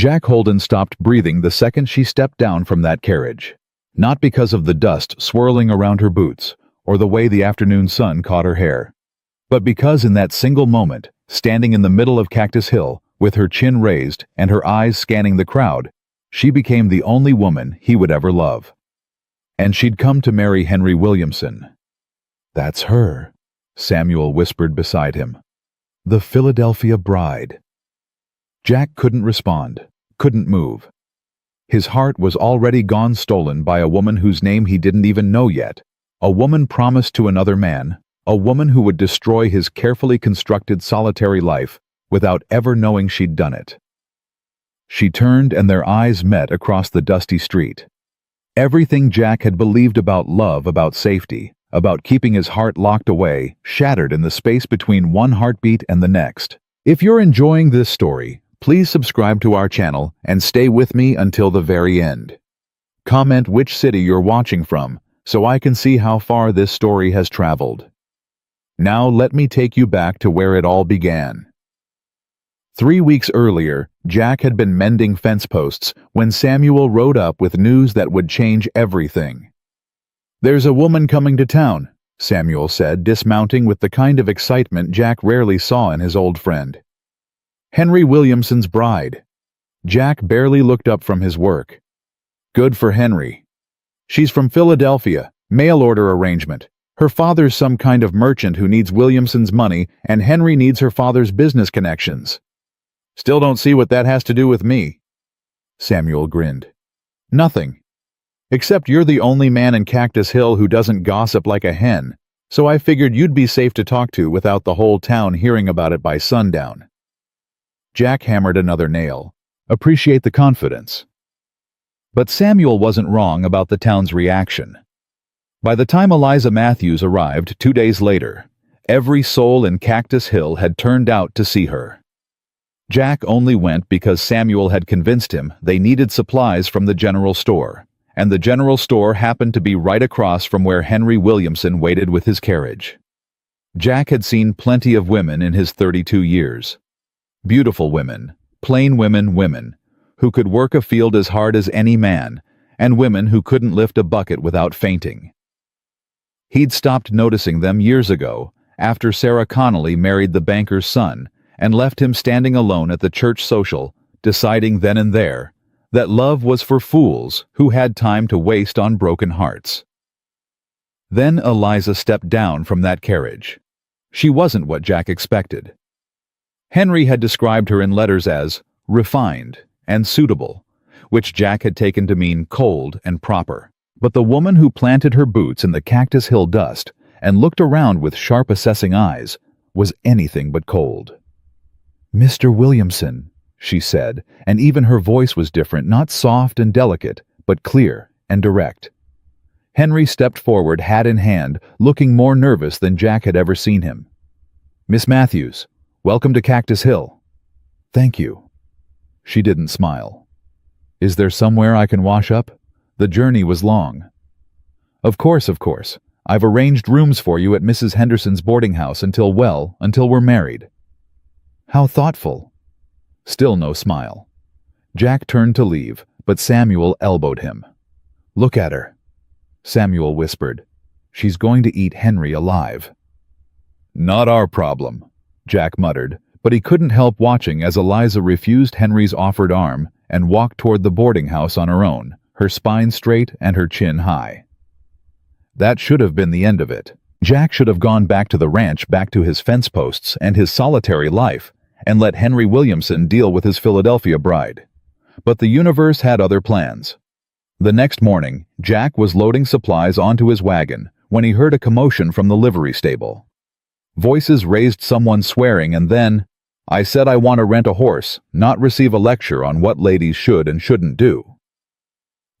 Jack Holden stopped breathing the second she stepped down from that carriage. Not because of the dust swirling around her boots, or the way the afternoon sun caught her hair, but because in that single moment, standing in the middle of Cactus Hill, with her chin raised and her eyes scanning the crowd, she became the only woman he would ever love. And she'd come to marry Henry Williamson. "That's her," Samuel whispered beside him. "The Philadelphia bride." Jack couldn't respond, couldn't move. His heart was already gone, stolen by a woman whose name he didn't even know yet, a woman promised to another man, a woman who would destroy his carefully constructed solitary life without ever knowing she'd done it. She turned and their eyes met across the dusty street. Everything Jack had believed about love, about safety, about keeping his heart locked away, shattered in the space between one heartbeat and the next. If you're enjoying this story, please subscribe to our channel and stay with me until the very end. Comment which city you're watching from so I can see how far this story has traveled. Now let me take you back to where it all began. 3 weeks earlier, Jack had been mending fence posts when Samuel rode up with news that would change everything. "There's a woman coming to town," Samuel said, dismounting with the kind of excitement Jack rarely saw in his old friend. "Henry Williamson's bride." Jack barely looked up from his work. "Good for Henry. She's from Philadelphia, mail order arrangement. Her father's some kind of merchant who needs Williamson's money, and Henry needs her father's business connections." "Still don't see what that has to do with me." Samuel grinned. "Nothing. Except you're the only man in Cactus Hill who doesn't gossip like a hen, so I figured you'd be safe to talk to without the whole town hearing about it by sundown." Jack hammered another nail. "Appreciate the confidence." But Samuel wasn't wrong about the town's reaction. By the time Eliza Matthews arrived 2 days later, every soul in Cactus Hill had turned out to see her. Jack only went because Samuel had convinced him they needed supplies from the general store, and the general store happened to be right across from where Henry Williamson waited with his carriage. Jack had seen plenty of women in his 32 years. Beautiful women, plain women who could work a field as hard as any man, and women who couldn't lift a bucket without fainting. He'd stopped noticing them years ago, after Sarah Connolly married the banker's son and left him standing alone at the church social, deciding then and there that love was for fools who had time to waste on broken hearts. Then Eliza stepped down from that carriage. She wasn't what Jack expected. Henry had described her in letters as refined and suitable, which Jack had taken to mean cold and proper. But the woman who planted her boots in the Cactus Hill dust and looked around with sharp assessing eyes was anything but cold. "Mr. Williamson," she said, and even her voice was different, not soft and delicate, but clear and direct. Henry stepped forward, hat in hand, looking more nervous than Jack had ever seen him. "Miss Matthews, welcome to Cactus Hill." "Thank you." She didn't smile. "Is there somewhere I can wash up? The journey was long." Of course. I've arranged rooms for you at Mrs. Henderson's boarding house until we're married." "How thoughtful." Still no smile. Jack turned to leave, but Samuel elbowed him. "Look at her," Samuel whispered. "She's going to eat Henry alive." "Not our problem," Jack muttered, but he couldn't help watching as Eliza refused Henry's offered arm and walked toward the boarding house on her own, her spine straight and her chin high. That should have been the end of it. Jack should have gone back to the ranch, back to his fence posts and his solitary life, and let Henry Williamson deal with his Philadelphia bride. But the universe had other plans. The next morning, Jack was loading supplies onto his wagon when he heard a commotion from the livery stable. Voices raised, someone swearing, and then, "I said I want to rent a horse, not receive a lecture on what ladies should and shouldn't do."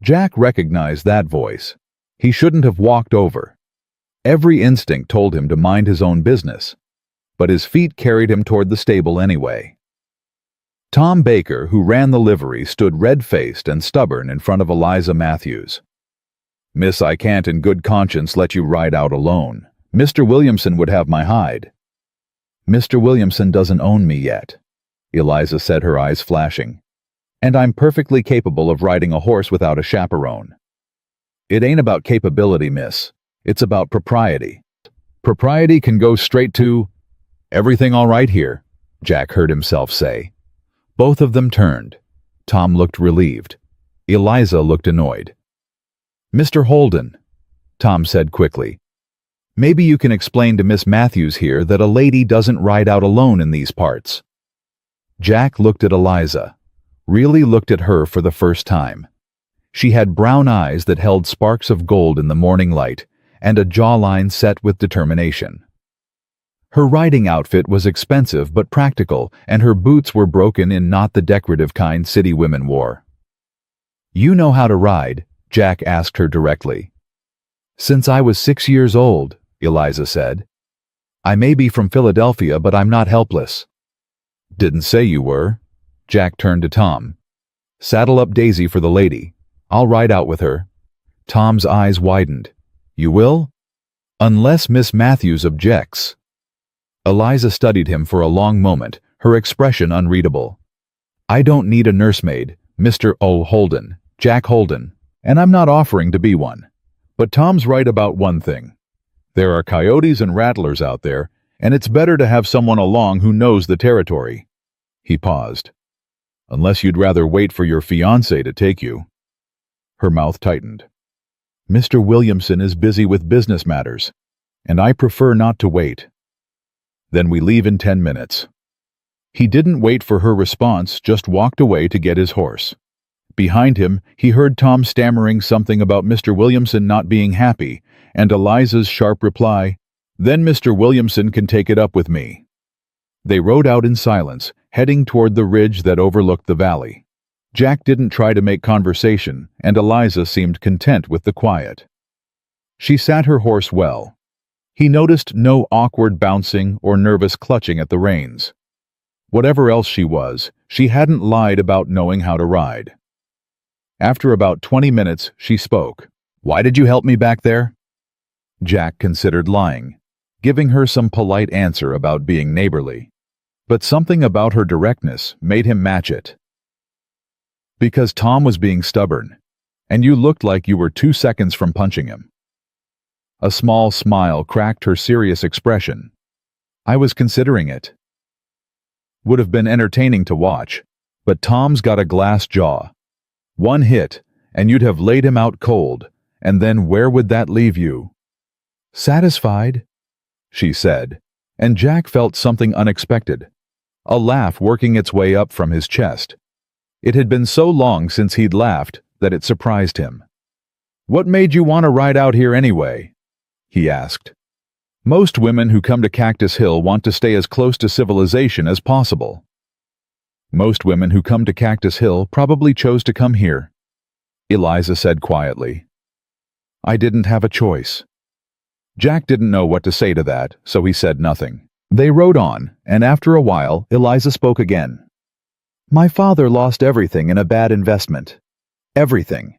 Jack recognized that voice. He shouldn't have walked over. Every instinct told him to mind his own business, but his feet carried him toward the stable anyway. Tom Baker, who ran the livery, stood red-faced and stubborn in front of Eliza Matthews. "Miss, I can't in good conscience let you ride out alone. Mr. Williamson would have my hide." "Mr. Williamson doesn't own me yet," Eliza said, her eyes flashing. And I'm perfectly capable of riding a horse without a chaperone. It ain't about capability, miss. It's about propriety. Propriety can go straight to, "Everything all right here?" Jack heard himself say. Both of them turned. Tom looked relieved. Eliza looked annoyed. "Mr. Holden," Tom said quickly, "maybe you can explain to Miss Matthews here that a lady doesn't ride out alone in these parts." Jack looked at Eliza, really looked at her for the first time. She had brown eyes that held sparks of gold in the morning light, and a jawline set with determination. Her riding outfit was expensive but practical, and her boots were broken in not the decorative kind city women wore. "You know how to ride?" Jack asked her directly. "Since I was 6 years old," Eliza said. "I may be from Philadelphia, but I'm not helpless." "Didn't say you were." Jack turned to Tom. "Saddle up Daisy for the lady. I'll ride out with her." Tom's eyes widened. "You will?" "Unless Miss Matthews objects." Eliza studied him for a long moment, her expression unreadable. "I don't need a nursemaid, Mr. Holden, Jack Holden, and I'm not offering to be one. But Tom's right about one thing. There are coyotes and rattlers out there, and it's better to have someone along who knows the territory." He paused. "Unless you'd rather wait for your fiancé to take you." Her mouth tightened. "Mr. Williamson is busy with business matters, and I prefer not to wait." "Then we leave in 10 minutes. He didn't wait for her response, just walked away to get his horse. Behind him, he heard Tom stammering something about Mr. Williamson not being happy, and Eliza's sharp reply, "Then Mr. Williamson can take it up with me." They rode out in silence, heading toward the ridge that overlooked the valley. Jack didn't try to make conversation, and Eliza seemed content with the quiet. She sat her horse well. He noticed no awkward bouncing or nervous clutching at the reins. Whatever else she hadn't lied about knowing how to ride. After about 20 minutes, she spoke. "Why did you help me back there?" Jack considered lying, giving her some polite answer about being neighborly. But something about her directness made him match it. "Because Tom was being stubborn, and you looked like you were 2 seconds from punching him." A small smile cracked her serious expression. "I was considering it. Would have been entertaining to watch, but Tom's got a glass jaw. One hit, and you'd have laid him out cold, and then where would that leave you?" "Satisfied," she said, and Jack felt something unexpected, a laugh working its way up from his chest. It had been so long since he'd laughed that it surprised him. "What made you want to ride out here anyway?" he asked. "Most women who come to Cactus Hill want to stay as close to civilization as possible." "Most women who come to Cactus Hill probably chose to come here," Eliza said quietly. "I didn't have a choice." Jack didn't know what to say to that, so he said nothing. They rode on, and after a while, Eliza spoke again. "My father lost everything in a bad investment. Everything.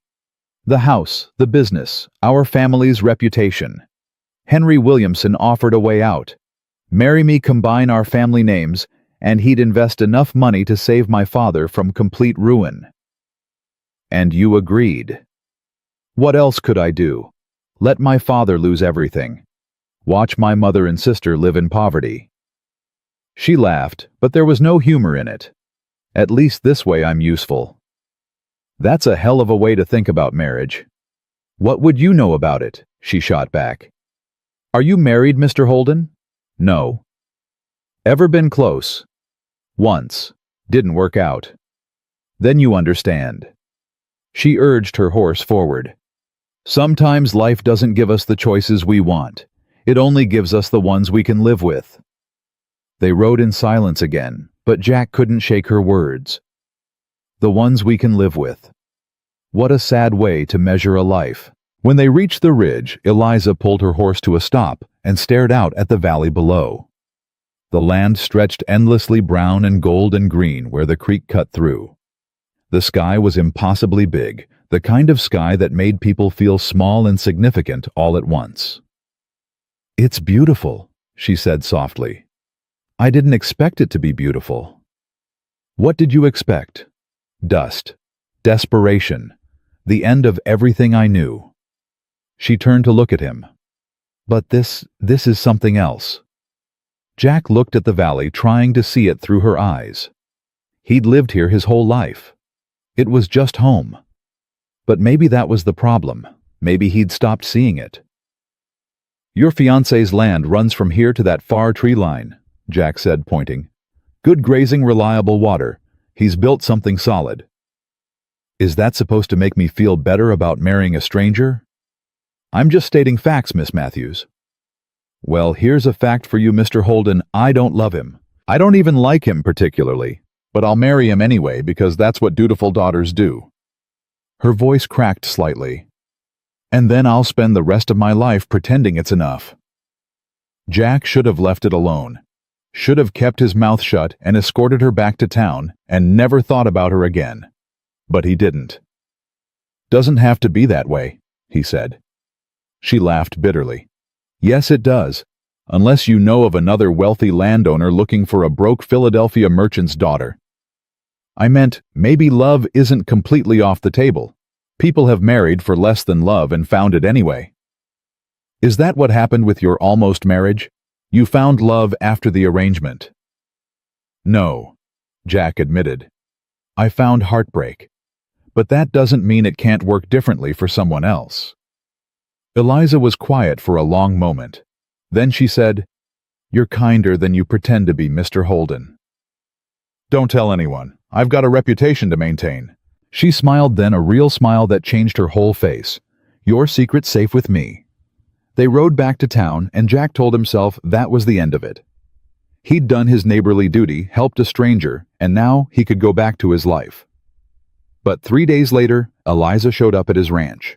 The house, the business, our family's reputation. Henry Williamson offered a way out. Marry me, combine our family names, and he'd invest enough money to save my father from complete ruin." "And you agreed?" "What else could I do? Let my father lose everything. Watch my mother and sister live in poverty." She laughed, but there was no humor in it. "At least this way I'm useful." "That's a hell of a way to think about marriage." "What would you know about it?" she shot back. "Are you married, Mr. Holden?" "No." "Ever been close?" "Once. Didn't work out." "Then you understand." She urged her horse forward. "Sometimes life doesn't give us the choices we want. It only gives us the ones we can live with." They rode in silence again, but Jack couldn't shake her words. The ones we can live with. What a sad way to measure a life. When they reached the ridge, Eliza pulled her horse to a stop and stared out at the valley below. The land stretched endlessly brown and gold and green where the creek cut through. The sky was impossibly big, the kind of sky that made people feel small and significant all at once. "It's beautiful," she said softly. "I didn't expect it to be beautiful." "What did you expect?" Dust. Desperation. The end of everything I knew. She turned to look at him. But this is something else. Jack looked at the valley, trying to see it through her eyes. He'd lived here his whole life. It was just home. But maybe that was the problem. Maybe he'd stopped seeing it. Your fiancé's land runs from here to that far tree line, Jack said, pointing. Good grazing, reliable water. He's built something solid. Is that supposed to make me feel better about marrying a stranger? I'm just stating facts, Miss Matthews. Well, here's a fact for you, Mr. Holden. I don't love him. I don't even like him particularly, but I'll marry him anyway because that's what dutiful daughters do. Her voice cracked slightly. And then I'll spend the rest of my life pretending it's enough. Jack should have left it alone. Should have kept his mouth shut and escorted her back to town and never thought about her again. But he didn't. Doesn't have to be that way, he said. She laughed bitterly. Yes, it does, unless you know of another wealthy landowner looking for a broke Philadelphia merchant's daughter. I meant, maybe love isn't completely off the table. People have married for less than love and found it anyway. Is that what happened with your almost marriage? You found love after the arrangement? No, Jack admitted. I found heartbreak. But that doesn't mean it can't work differently for someone else. Eliza was quiet for a long moment. Then she said, You're kinder than you pretend to be, Mr. Holden. Don't tell anyone. I've got a reputation to maintain. She smiled then, a real smile that changed her whole face. Your secret's safe with me. They rode back to town, and Jack told himself that was the end of it. He'd done his neighborly duty, helped a stranger, and now he could go back to his life. But 3 days later, Eliza showed up at his ranch.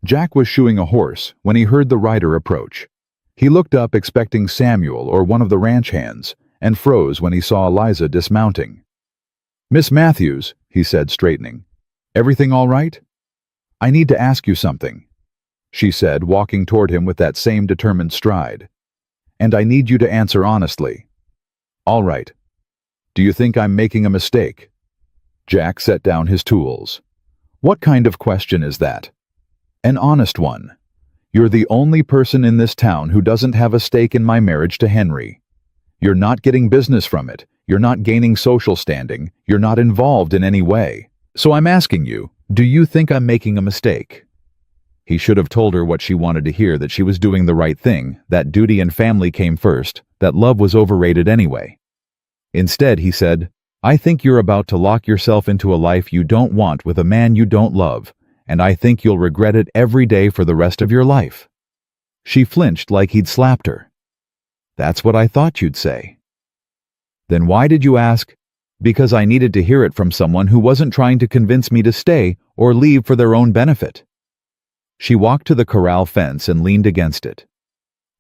Jack was shoeing a horse when he heard the rider approach. He looked up expecting Samuel or one of the ranch hands, and froze when he saw Eliza dismounting. Miss Matthews, he said, straightening. Everything all right? I need to ask you something, she said, walking toward him with that same determined stride. And I need you to answer honestly. All right. Do you think I'm making a mistake? Jack set down his tools. What kind of question is that? An honest one. You're the only person in this town who doesn't have a stake in my marriage to Henry. You're not getting business from it. You're not gaining social standing. You're not involved in any way. So I'm asking you, do you think I'm making a mistake? He should have told her what she wanted to hear, that she was doing the right thing, that duty and family came first, that love was overrated anyway. Instead, he said, I think you're about to lock yourself into a life you don't want with a man you don't love, and I think you'll regret it every day for the rest of your life. She flinched like he'd slapped her. That's what I thought you'd say. Then why did you ask? Because I needed to hear it from someone who wasn't trying to convince me to stay or leave for their own benefit. She walked to the corral fence and leaned against it.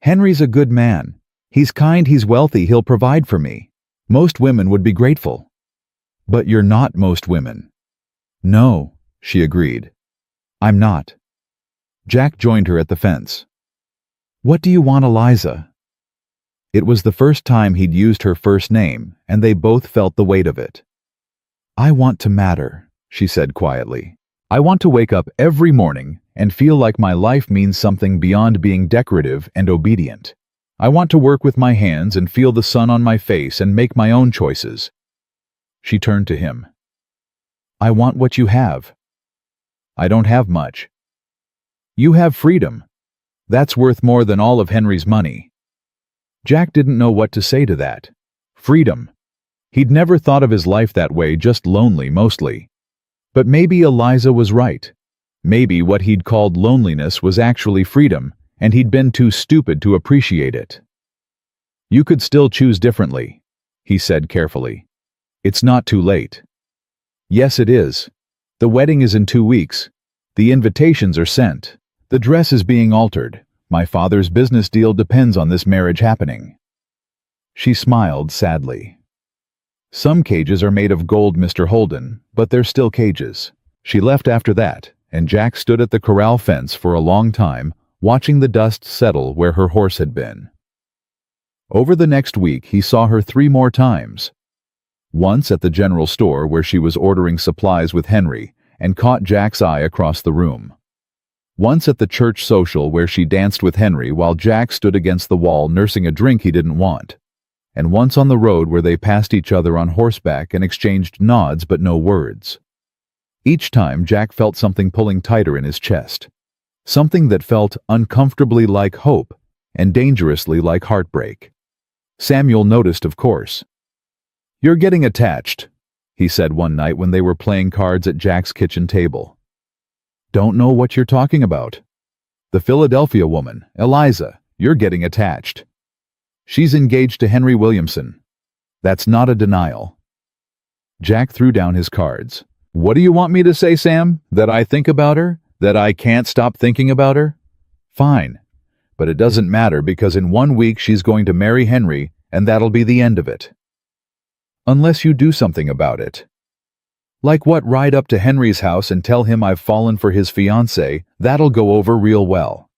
Henry's a good man. He's kind, he's wealthy, he'll provide for me. Most women would be grateful. But you're not most women. No, she agreed. I'm not. Jack joined her at the fence. What do you want, Eliza? It was the first time he'd used her first name, and they both felt the weight of it. I want to matter, she said quietly. I want to wake up every morning and feel like my life means something beyond being decorative and obedient. I want to work with my hands and feel the sun on my face and make my own choices. She turned to him. I want what you have. I don't have much. You have freedom. That's worth more than all of Henry's money. Jack didn't know what to say to that. Freedom. He'd never thought of his life that way, just lonely mostly. But maybe Eliza was right. Maybe what he'd called loneliness was actually freedom, and he'd been too stupid to appreciate it. You could still choose differently, he said carefully. It's not too late. Yes, it is. The wedding is in 2 weeks. The invitations are sent. The dress is being altered. My father's business deal depends on this marriage happening. She smiled sadly. Some cages are made of gold, Mr. Holden, but they're still cages. She left after that, and Jack stood at the corral fence for a long time, watching the dust settle where her horse had been. Over the next week, he saw her 3 more times. Once at the general store where she was ordering supplies with Henry and caught Jack's eye across the room. Once at the church social where she danced with Henry while Jack stood against the wall nursing a drink he didn't want. And once on the road where they passed each other on horseback and exchanged nods but no words. Each time Jack felt something pulling tighter in his chest. Something that felt uncomfortably like hope and dangerously like heartbreak. Samuel noticed, of course. "You're getting attached," he said one night when they were playing cards at Jack's kitchen table. "Don't know what you're talking about." "The Philadelphia woman, Eliza, you're getting attached. She's engaged to Henry Williamson. That's not a denial." Jack threw down his cards. "What do you want me to say, Sam? That I think about her? That I can't stop thinking about her? Fine. But it doesn't matter because in 1 week she's going to marry Henry and that'll be the end of it. Unless you do something about it." "Like what? Ride up to Henry's house and tell him I've fallen for his fiancée? That'll go over real well."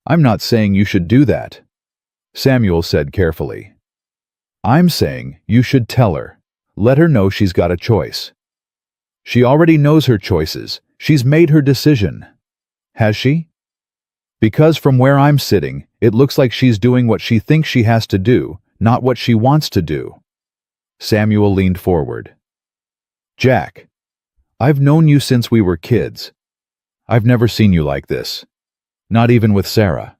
"I'm not saying you should do that," Samuel said carefully. "I'm saying you should tell her. Let her know she's got a choice. She already knows her choices. She's made her decision." "Has she?" "Because from where I'm sitting, it looks like she's doing what she thinks she has to do, not what she wants to do." Samuel leaned forward. "Jack, I've known you since we were kids. I've never seen you like this. Not even with Sarah."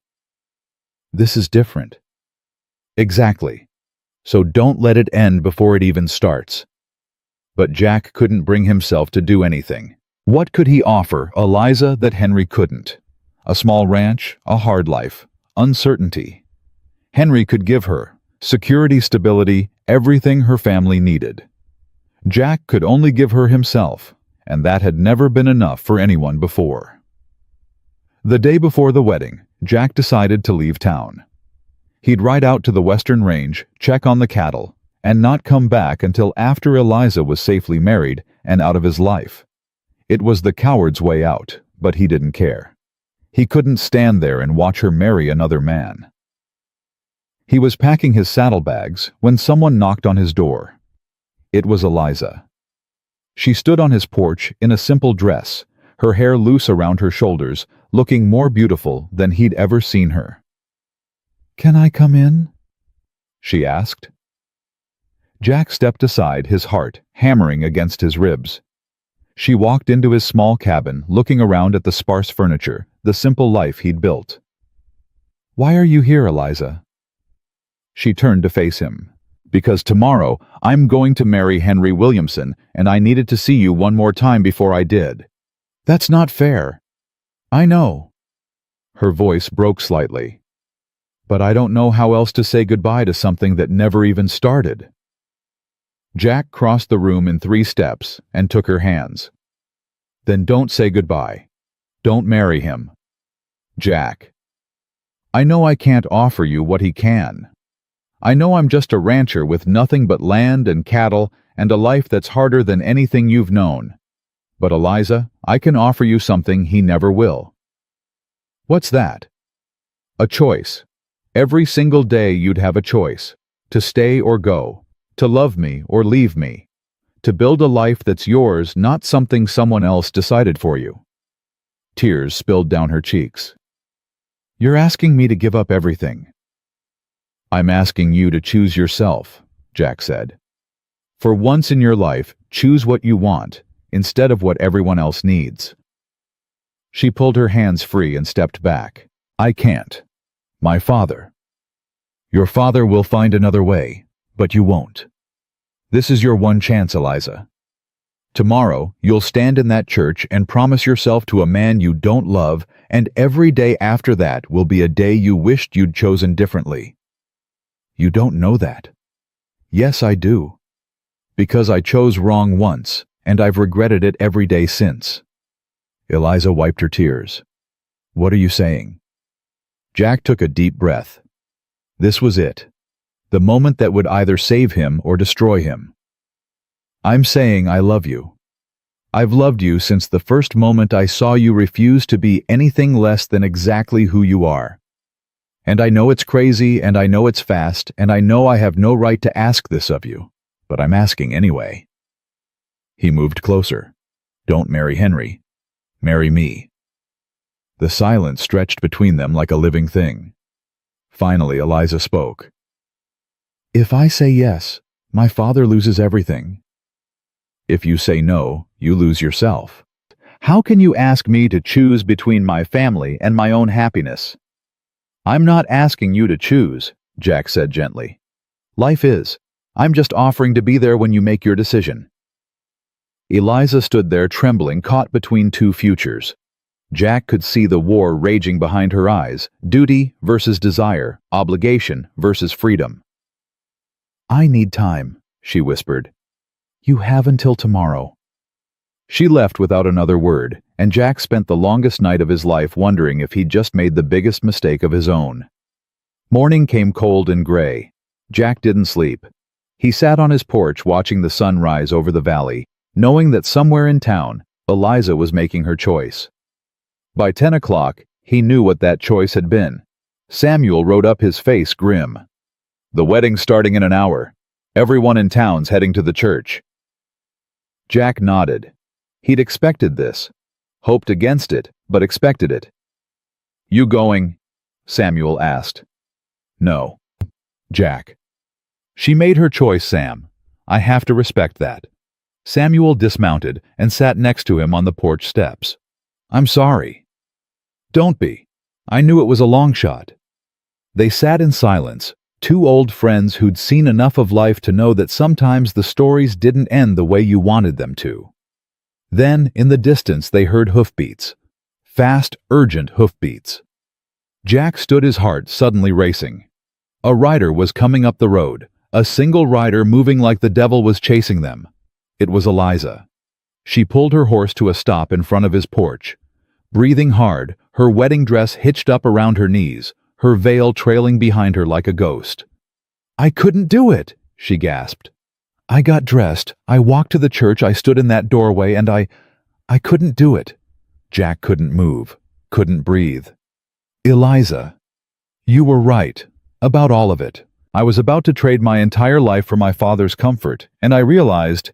"This is different." "Exactly. So don't let it end before it even starts." But Jack couldn't bring himself to do anything. What could he offer Eliza that Henry couldn't? A small ranch, a hard life, uncertainty. Henry could give her security, stability, everything her family needed. Jack could only give her himself, and that had never been enough for anyone before. The day before the wedding, Jack decided to leave town. He'd ride out to the western range, check on the cattle, and not come back until after Eliza was safely married and out of his life. It was the coward's way out, but he didn't care. He couldn't stand there and watch her marry another man. He was packing his saddlebags when someone knocked on his door. It was Eliza. She stood on his porch in a simple dress, her hair loose around her shoulders, looking more beautiful than he'd ever seen her. "Can I come in?" she asked. Jack stepped aside, his heart hammering against his ribs. She walked into his small cabin, looking around at the sparse furniture, the simple life he'd built. "Why are you here, Eliza?" She turned to face him. "Because tomorrow I'm going to marry Henry Williamson, and I needed to see you one more time before I did." "That's not fair." "I know." Her voice broke slightly. "But I don't know how else to say goodbye to something that never even started." Jack crossed the room in 3 steps and took her hands. "Then don't say goodbye. Don't marry him." "Jack, I know I can't offer you what he can. I know I'm just a rancher with nothing but land and cattle and a life that's harder than anything you've known. But Eliza, I can offer you something he never will." "What's that?" "A choice. Every single day you'd have a choice. To stay or go. To love me or leave me. To build a life that's yours, not something someone else decided for you." Tears spilled down her cheeks. "You're asking me to give up everything." "I'm asking you to choose yourself," Jack said. "For once in your life, choose what you want, instead of what everyone else needs." She pulled her hands free and stepped back. "I can't. My father." "Your father will find another way. But you won't. This is your one chance, Eliza. Tomorrow, you'll stand in that church and promise yourself to a man you don't love, and every day after that will be a day you wished you'd chosen differently." "You don't know that." "Yes, I do. Because I chose wrong once, and I've regretted it every day since." Eliza wiped her tears. "What are you saying?" Jack took a deep breath. This was it. The moment that would either save him or destroy him. "I'm saying I love you. I've loved you since the first moment I saw you refuse to be anything less than exactly who you are. And I know it's crazy, and I know it's fast, and I know I have no right to ask this of you. but I'm asking anyway." He moved closer. "Don't marry Henry. Marry me." The silence stretched between them like a living thing. Finally, Eliza spoke. "If I say yes, my father loses everything. If you say no, you lose yourself. How can you ask me to choose between my family and my own happiness?" "I'm not asking you to choose," Jack said gently. "Life is. I'm just offering to be there when you make your decision." Eliza stood there trembling, caught between two futures. Jack could see the war raging behind her eyes, duty versus desire, obligation versus freedom. "I need time," she whispered. "You have until tomorrow." She left without another word, and Jack spent the longest night of his life wondering if he'd just made the biggest mistake of his own. Morning came cold and gray. Jack didn't sleep. He sat on his porch watching the sun rise over the valley, knowing that somewhere in town, Eliza was making her choice. By 10 o'clock, he knew what that choice had been. Samuel rode up, his face grim. "The wedding's starting in an hour. Everyone in town's heading to the church." Jack nodded. He'd expected this. Hoped against it, but expected it. "You going?" Samuel asked. "No." Jack. "She made her choice, Sam. I have to respect that." Samuel dismounted and sat next to him on the porch steps. "I'm sorry." "Don't be. I knew it was a long shot." They sat in silence, two old friends who'd seen enough of life to know that sometimes the stories didn't end the way you wanted them to. Then, in the distance, they heard hoofbeats. Fast, urgent hoofbeats. Jack stood, his heart suddenly racing. A rider was coming up the road, a single rider moving like the devil was chasing them. It was Eliza. She pulled her horse to a stop in front of his porch. Breathing hard, her wedding dress hitched up around her knees, her veil trailing behind her like a ghost. "I couldn't do it," she gasped. "I got dressed, I walked to the church, I stood in that doorway, and I couldn't do it." Jack couldn't move, couldn't breathe. "Eliza, you were right, about all of it. I was about to trade my entire life for my father's comfort, and I realized—"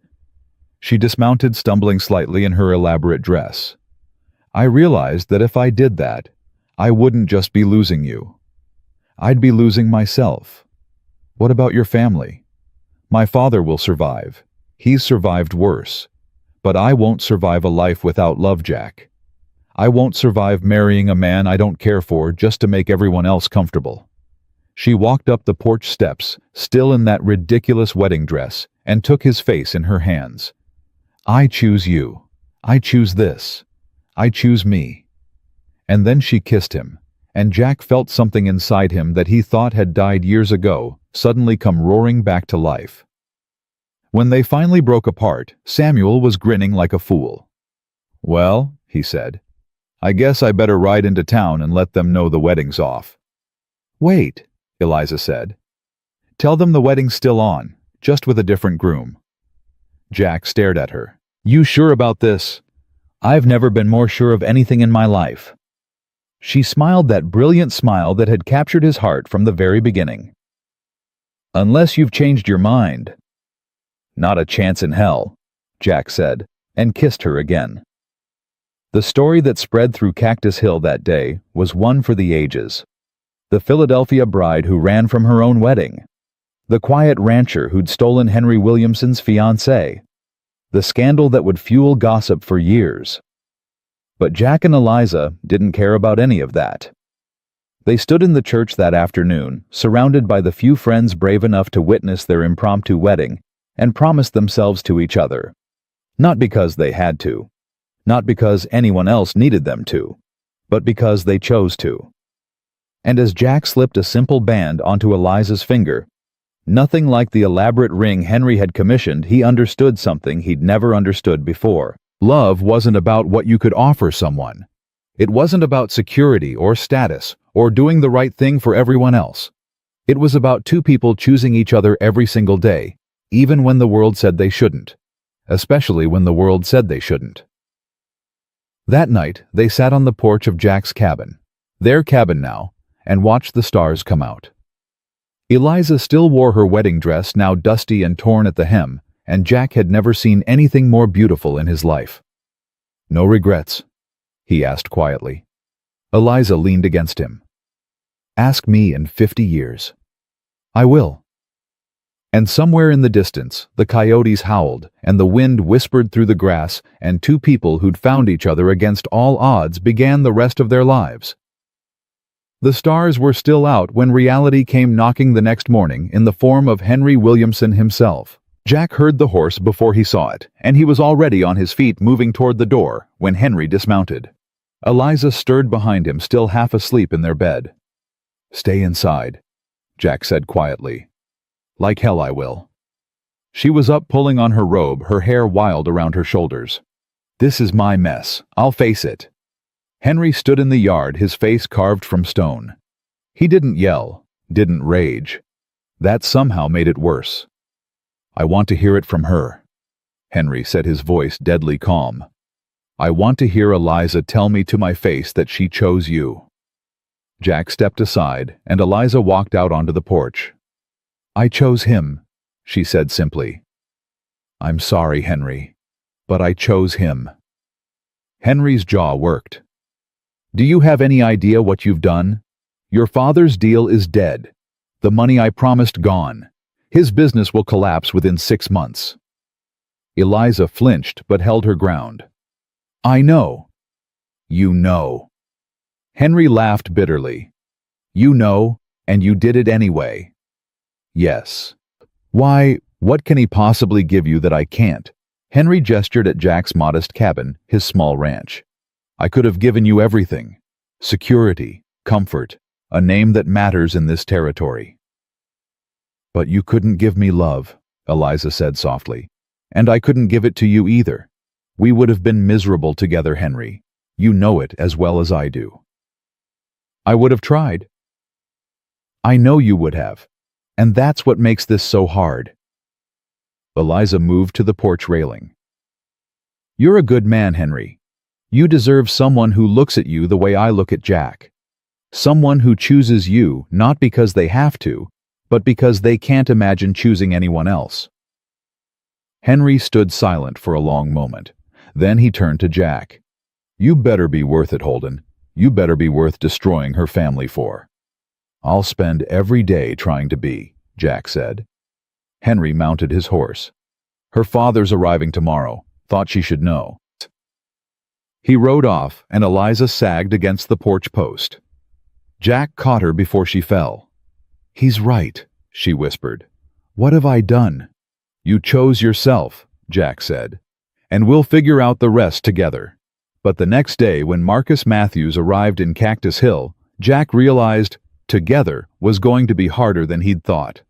She dismounted, stumbling slightly in her elaborate dress. "I realized that if I did that, I wouldn't just be losing you. I'd be losing myself. What about your family? My father will survive. He's survived worse. But I won't survive a life without love, Jack. I won't survive marrying a man I don't care for just to make everyone else comfortable." She walked up the porch steps, still in that ridiculous wedding dress, and took his face in her hands. "I choose you. I choose this. I choose me." And then she kissed him, and Jack felt something inside him that he thought had died years ago suddenly come roaring back to life. When they finally broke apart, Samuel was grinning like a fool. "Well," he said, "I guess I better ride into town and let them know the wedding's off." "Wait," Eliza said. "Tell them the wedding's still on, just with a different groom." Jack stared at her. "You sure about this?" "I've never been more sure of anything in my life." She smiled that brilliant smile that had captured his heart from the very beginning. "Unless you've changed your mind." "Not a chance in hell," Jack said, and kissed her again. The story that spread through Cactus Hill that day was one for the ages. The Philadelphia bride who ran from her own wedding. The quiet rancher who'd stolen Henry Williamson's fiancée. The scandal that would fuel gossip for years. But Jack and Eliza didn't care about any of that. They stood in the church that afternoon, surrounded by the few friends brave enough to witness their impromptu wedding, and promised themselves to each other. Not because they had to. Not because anyone else needed them to. But because they chose to. And as Jack slipped a simple band onto Eliza's finger, nothing like the elaborate ring Henry had commissioned, he understood something he'd never understood before. Love wasn't about what you could offer someone. It wasn't about security or status or doing the right thing for everyone else. It was about two people choosing each other every single day, even when the world said they shouldn't. Especially when the world said they shouldn't. That night, they sat on the porch of Jack's cabin, their cabin now, and watched the stars come out. Eliza still wore her wedding dress, now dusty and torn at the hem, and Jack had never seen anything more beautiful in his life. "No regrets?" he asked quietly. Eliza leaned against him. "Ask me in 50 years. "I will." And somewhere in the distance, the coyotes howled, and the wind whispered through the grass, and two people who'd found each other against all odds began the rest of their lives. The stars were still out when reality came knocking the next morning in the form of Henry Williamson himself. Jack heard the horse before he saw it, and he was already on his feet moving toward the door when Henry dismounted. Eliza stirred behind him, still half asleep in their bed. "Stay inside," Jack said quietly. "Like hell I will." She was up, pulling on her robe, her hair wild around her shoulders. "This is my mess. I'll face it." Henry stood in the yard, his face carved from stone. He didn't yell, didn't rage. That somehow made it worse. "I want to hear it from her," Henry said, his voice deadly calm. "I want to hear Eliza tell me to my face that she chose you." Jack stepped aside, and Eliza walked out onto the porch. "I chose him," she said simply. "I'm sorry, Henry, but I chose him." Henry's jaw worked. "Do you have any idea what you've done? Your father's deal is dead. The money I promised gone. His business will collapse within 6 months. Eliza flinched but held her ground. "I know." "You know." Henry laughed bitterly. "You know, and you did it anyway." "Yes." "Why, what can he possibly give you that I can't?" Henry gestured at Jack's modest cabin, his small ranch. "I could have given you everything. Security, comfort, a name that matters in this territory." "But you couldn't give me love," Eliza said softly. "And I couldn't give it to you either. We would have been miserable together, Henry. You know it as well as I do." "I would have tried." "I know you would have. And that's what makes this so hard." Eliza moved to the porch railing. "You're a good man, Henry. You deserve someone who looks at you the way I look at Jack. Someone who chooses you not because they have to, but because they can't imagine choosing anyone else." Henry stood silent for a long moment. Then he turned to Jack. "You better be worth it, Holden. You better be worth destroying her family for." "I'll spend every day trying to be," Jack said. Henry mounted his horse. "Her father's arriving tomorrow. Thought she should know." He rode off, and Eliza sagged against the porch post. Jack caught her before she fell. "He's right," she whispered. "What have I done?" "You chose yourself," Jack said. "And we'll figure out the rest together." But the next day, when Marcus Matthews arrived in Cactus Hill, Jack realized together was going to be harder than he'd thought.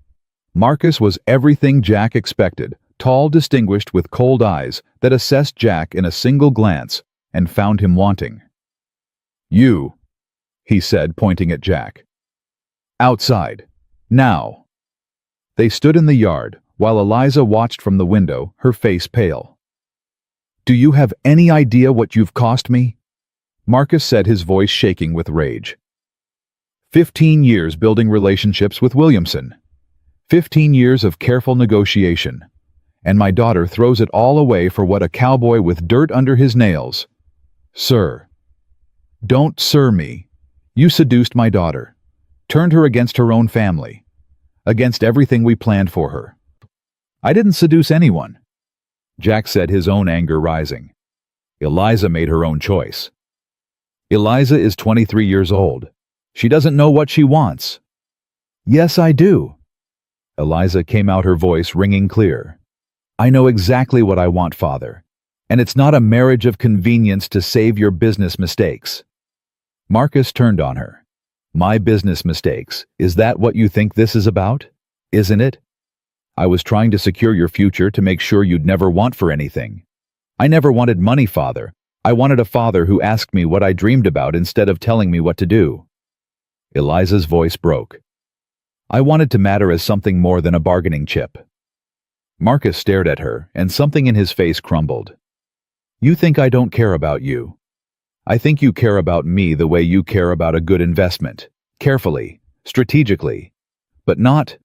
Marcus was everything Jack expected, tall, distinguished, with cold eyes that assessed Jack in a single glance and found him wanting. "You," he said, pointing at Jack. "Outside. Now." They stood in the yard, while Eliza watched from the window, her face pale. "Do you have any idea what you've cost me?" Marcus said, his voice shaking with rage. 15 years building relationships with Williamson. 15 years of careful negotiation. And my daughter throws it all away for what a cowboy with dirt under his nails. "Sir." "Don't sir me. You seduced my daughter. Turned her against her own family. Against everything we planned for her." "I didn't seduce anyone," Jack said, his own anger rising. "Eliza made her own choice. Eliza is 23 years old. She doesn't know what she wants." "Yes, I do." Eliza came out, her voice ringing clear. "I know exactly what I want, Father. And it's not a marriage of convenience to save your business mistakes." Marcus turned on her. "My business mistakes? Is that what you think this is about? Isn't it? I was trying to secure your future, to make sure you'd never want for anything. I never wanted money, Father. I wanted a father who asked me what I dreamed about instead of telling me what to do." Eliza's voice broke. "I wanted to matter as something more than a bargaining chip." Marcus stared at her, and something in his face crumbled. "You think I don't care about you. I think you care about me the way you care about a good investment. Carefully, strategically. But not—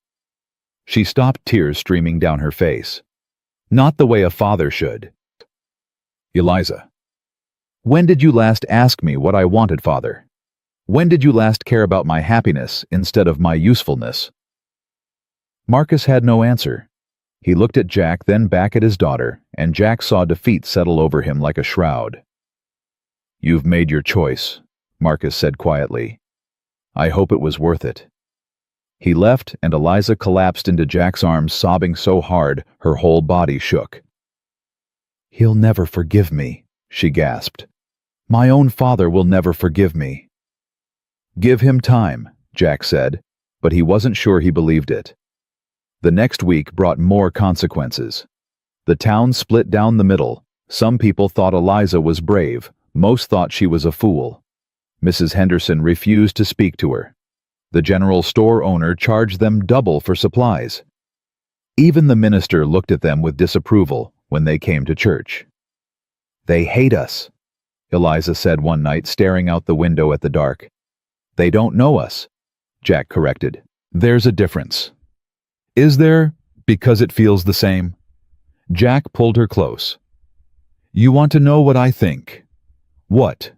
She stopped, tears streaming down her face. Not the way a father should. Eliza. When did you last ask me what I wanted, Father? When did you last care about my happiness instead of my usefulness? Marcus had no answer. He looked at Jack, then back at his daughter, and Jack saw defeat settle over him like a shroud. You've made your choice, Marcus said quietly. I hope it was worth it. He left, and Eliza collapsed into Jack's arms, sobbing so hard her whole body shook. He'll never forgive me, she gasped. My own father will never forgive me. Give him time, Jack said, but he wasn't sure he believed it. The next week brought more consequences. The town split down the middle. Some people thought Eliza was brave, most thought she was a fool. Mrs. Henderson refused to speak to her. The general store owner charged them double for supplies. Even the minister looked at them with disapproval when they came to church. They hate us, Eliza said one night, staring out the window at the dark. They don't know us, Jack corrected. There's a difference. Is there? Because it feels the same. Jack pulled her close. You want to know what I think? What?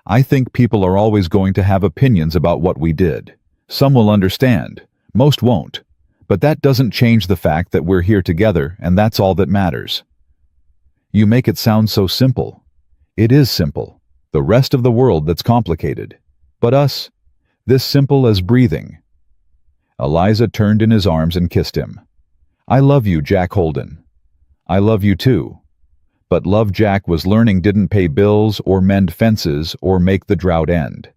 I think people are always going to have opinions about what we did. Some will understand, most won't. But that doesn't change the fact that we're here together, and that's all that matters. You make it sound so simple. It is simple. The rest of the world that's complicated. But us, this simple as breathing. Eliza turned in his arms and kissed him. I love you, Jack Holden. I love you too. But love Jack was learning didn't pay bills or mend fences or make the drought end.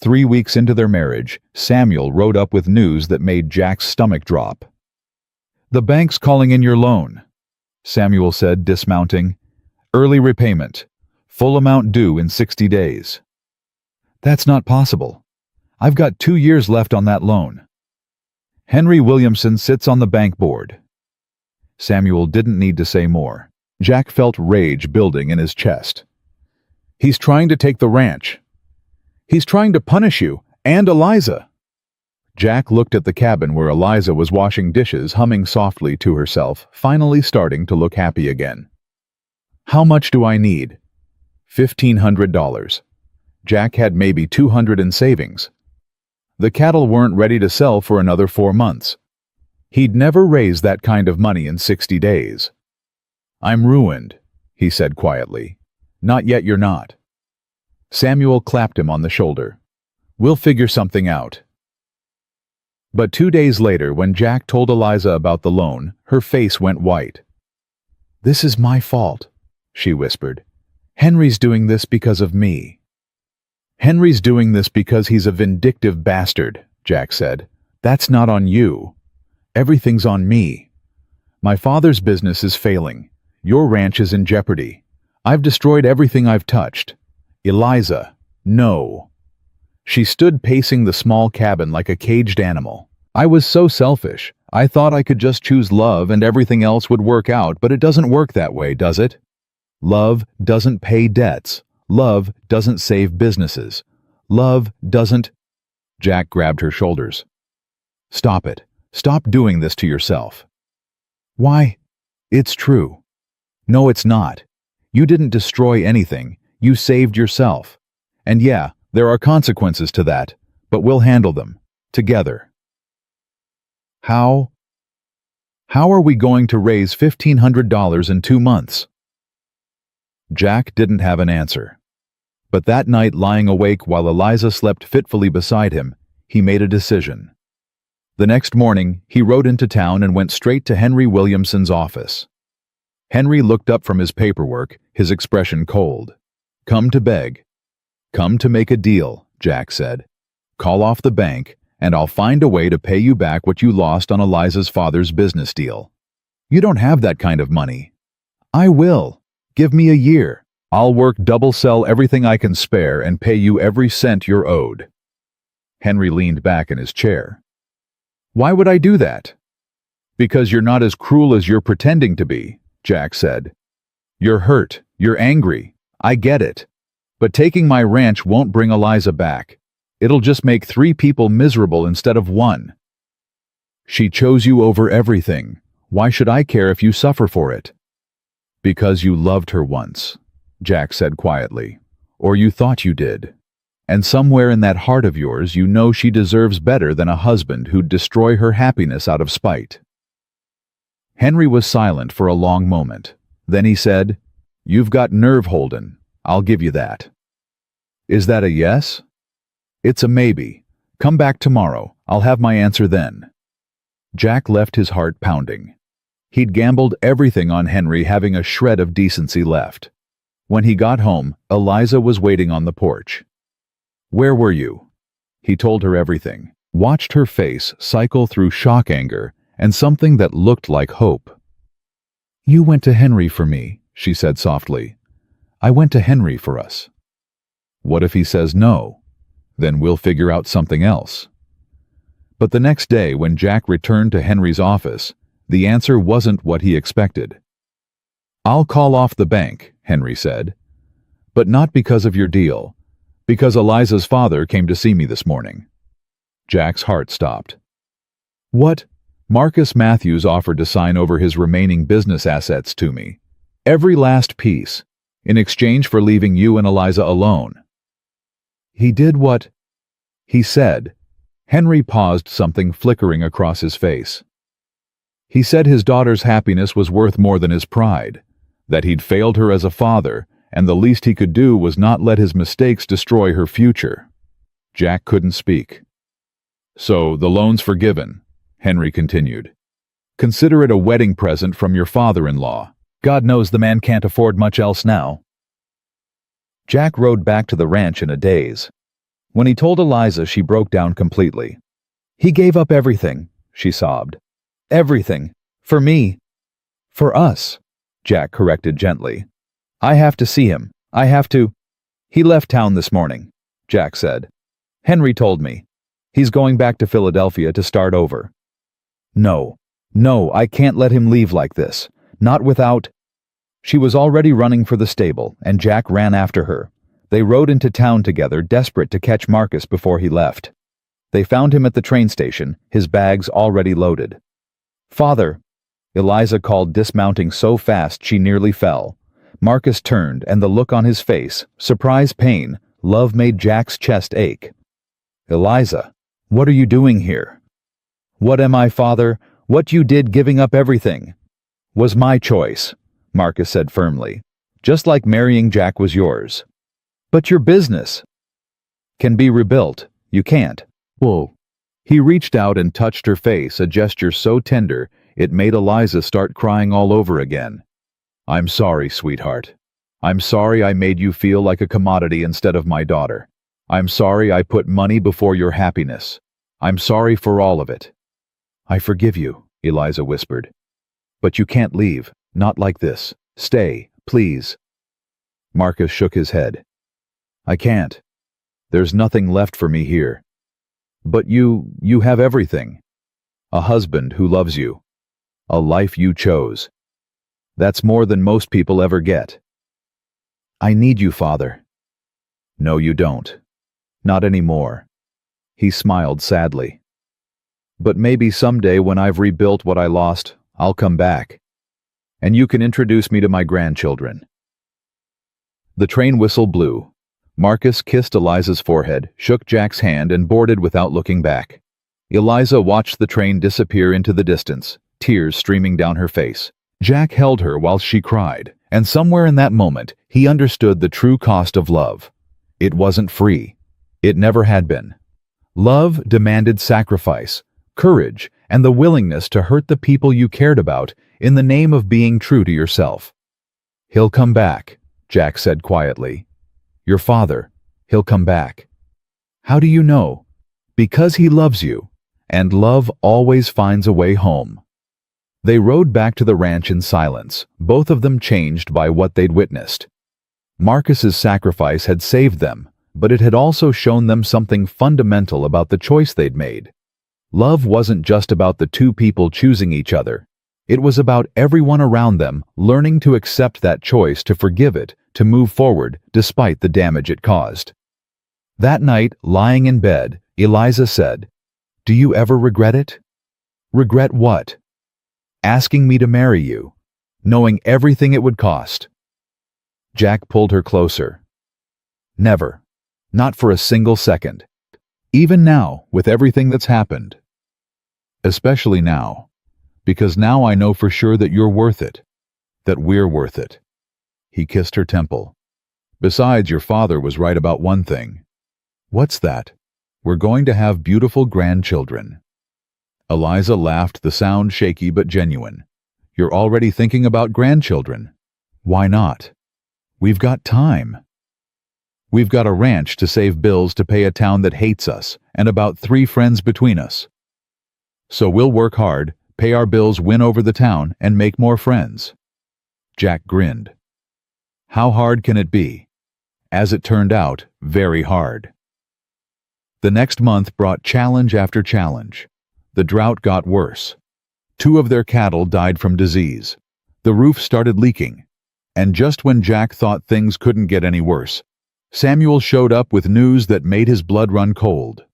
3 weeks into their marriage, Samuel rode up with news that made Jack's stomach drop. The bank's calling in your loan, Samuel said, dismounting. Early repayment. Full amount due in 60 days. That's not possible. I've got 2 years left on that loan. Henry Williamson sits on the bank board. Samuel didn't need to say more. Jack felt rage building in his chest. He's trying to take the ranch. He's trying to punish you and Eliza. Jack looked at the cabin where Eliza was washing dishes, humming softly to herself, finally starting to look happy again. How much do I need? $1,500. Jack had maybe $200 in savings. The cattle weren't ready to sell for another 4 months. He'd never raise that kind of money in 60 days. I'm ruined, he said quietly. Not yet, you're not. Samuel clapped him on the shoulder. We'll figure something out. But 2 days later, when Jack told Eliza about the loan, her face went white. This is my fault, she whispered. Henry's doing this because of me. Henry's doing this because he's a vindictive bastard, Jack said. That's not on you. Everything's on me. My father's business is failing. Your ranch is in jeopardy. I've destroyed everything I've touched. Eliza, no. She stood pacing the small cabin like a caged animal. I was so selfish. I thought I could just choose love and everything else would work out, but it doesn't work that way, does it? Love doesn't pay debts. Love doesn't save businesses. Love doesn't— Jack grabbed her shoulders. Stop it. Stop doing this to yourself. Why? It's true. No, it's not. You didn't destroy anything. You saved yourself. And yeah, there are consequences to that, but we'll handle them. Together. How? How are we going to raise $1,500 in 2 months? Jack didn't have an answer. But that night, lying awake while Eliza slept fitfully beside him, he made a decision. The next morning, he rode into town and went straight to Henry Williamson's office. Henry looked up from his paperwork, his expression cold. Come to beg. Come to make a deal, Jack said. Call off the bank, and I'll find a way to pay you back what you lost on Eliza's father's business deal. You don't have that kind of money. I will. Give me a year. I'll work double, sell everything I can spare, and pay you every cent you're owed. Henry leaned back in his chair. Why would I do that? Because you're not as cruel as you're pretending to be, Jack said. You're hurt. You're angry. I get it. But taking my ranch won't bring Eliza back. It'll just make 3 people miserable instead of 1. She chose you over everything. Why should I care if you suffer for it? Because you loved her once, Jack said quietly. Or you thought you did. And somewhere in that heart of yours you know she deserves better than a husband who'd destroy her happiness out of spite. Henry was silent for a long moment. Then he said, "You've got nerve, Holden. I'll give you that." "Is that a yes?" "It's a maybe. Come back tomorrow. I'll have my answer then." Jack left his heart pounding. He'd gambled everything on Henry having a shred of decency left. When he got home, Eliza was waiting on the porch. "Where were you?" He told her everything, watched her face cycle through shock anger and something that looked like hope. "You went to Henry for me," she said softly. "I went to Henry for us." "What if he says no? Then we'll figure out something else." But the next day, when Jack returned to Henry's office, the answer wasn't what he expected. "I'll call off the bank," Henry said. "But not because of your deal. Because Eliza's father came to see me this morning." Jack's heart stopped. "What?" "Marcus Matthews offered to sign over his remaining business assets to me. Every last piece, in exchange for leaving you and Eliza alone." "He did what?" "He said." Henry paused, something flickering across his face. "He said his daughter's happiness was worth more than his pride, that he'd failed her as a father, and the least he could do was not let his mistakes destroy her future." Jack couldn't speak. "So the loan's forgiven," Henry continued. "Consider it a wedding present from your father-in-law. God knows the man can't afford much else now." Jack rode back to the ranch in a daze. When he told Eliza, she broke down completely. "He gave up everything," she sobbed. "Everything. For me." "For us," Jack corrected gently. "I have to see him. I have to—" "He left town this morning," Jack said. "Henry told me. He's going back to Philadelphia to start over." No, I can't let him leave like this. Not without—" She was already running for the stable, and Jack ran after her. They rode into town together, desperate to catch Marcus before he left. They found him at the train station, his bags already loaded. "Father," Eliza called, dismounting so fast she nearly fell. Marcus turned, and the look on his face, surprise, pain, love, made Jack's chest ache. "Eliza, what are you doing here?" "What am I, Father? What you did, giving up everything, was my choice," Marcus said firmly. "Just like marrying Jack was yours." "But your business can be rebuilt. You can't." "Whoa." He reached out and touched her face, a gesture so tender it made Eliza start crying all over again. "I'm sorry, sweetheart. I'm sorry I made you feel like a commodity instead of my daughter. I'm sorry I put money before your happiness. I'm sorry for all of it." "I forgive you," Eliza whispered. "But you can't leave, not like this. Stay, please." Marcus shook his head. "I can't. There's nothing left for me here. But you have everything. A husband who loves you. A life you chose. That's more than most people ever get." "I need you, Father." "No, you don't. Not anymore." He smiled sadly. "But maybe someday when I've rebuilt what I lost, I'll come back. And you can introduce me to my grandchildren." The train whistle blew. Marcus kissed Eliza's forehead, shook Jack's hand, and boarded without looking back. Eliza watched the train disappear into the distance, tears streaming down her face. Jack held her while she cried, and somewhere in that moment, he understood the true cost of love. It wasn't free. It never had been. Love demanded sacrifice, courage, and the willingness to hurt the people you cared about in the name of being true to yourself. "He'll come back," Jack said quietly. "Your father, he'll come back." "How do you know?" "Because he loves you, and love always finds a way home." They rode back to the ranch in silence, both of them changed by what they'd witnessed. Marcus's sacrifice had saved them, but it had also shown them something fundamental about the choice they'd made. Love wasn't just about the two people choosing each other. It was about everyone around them learning to accept that choice, to forgive it, to move forward despite the damage it caused. That night, lying in bed, Eliza said, "Do you ever regret it?" Regret what? Asking me to marry you, knowing everything it would cost. Jack pulled her closer. Never. Not for a single second. Even now, with everything that's happened. Especially now. Because now I know for sure that you're worth it. That we're worth it. He kissed her temple. Besides, your father was right about one thing. What's that? We're going to have beautiful grandchildren. Eliza laughed, the sound shaky but genuine. You're already thinking about grandchildren. Why not? We've got time. We've got a ranch to save bills to pay a town that hates us, and about 3 friends between us. So we'll work hard, pay our bills, win over the town, and make more friends. Jack grinned. How hard can it be? As it turned out, very hard. The next month brought challenge after challenge. The drought got worse. 2 of their cattle died from disease. The roof started leaking. And just when Jack thought things couldn't get any worse, Samuel showed up with news that made his blood run cold.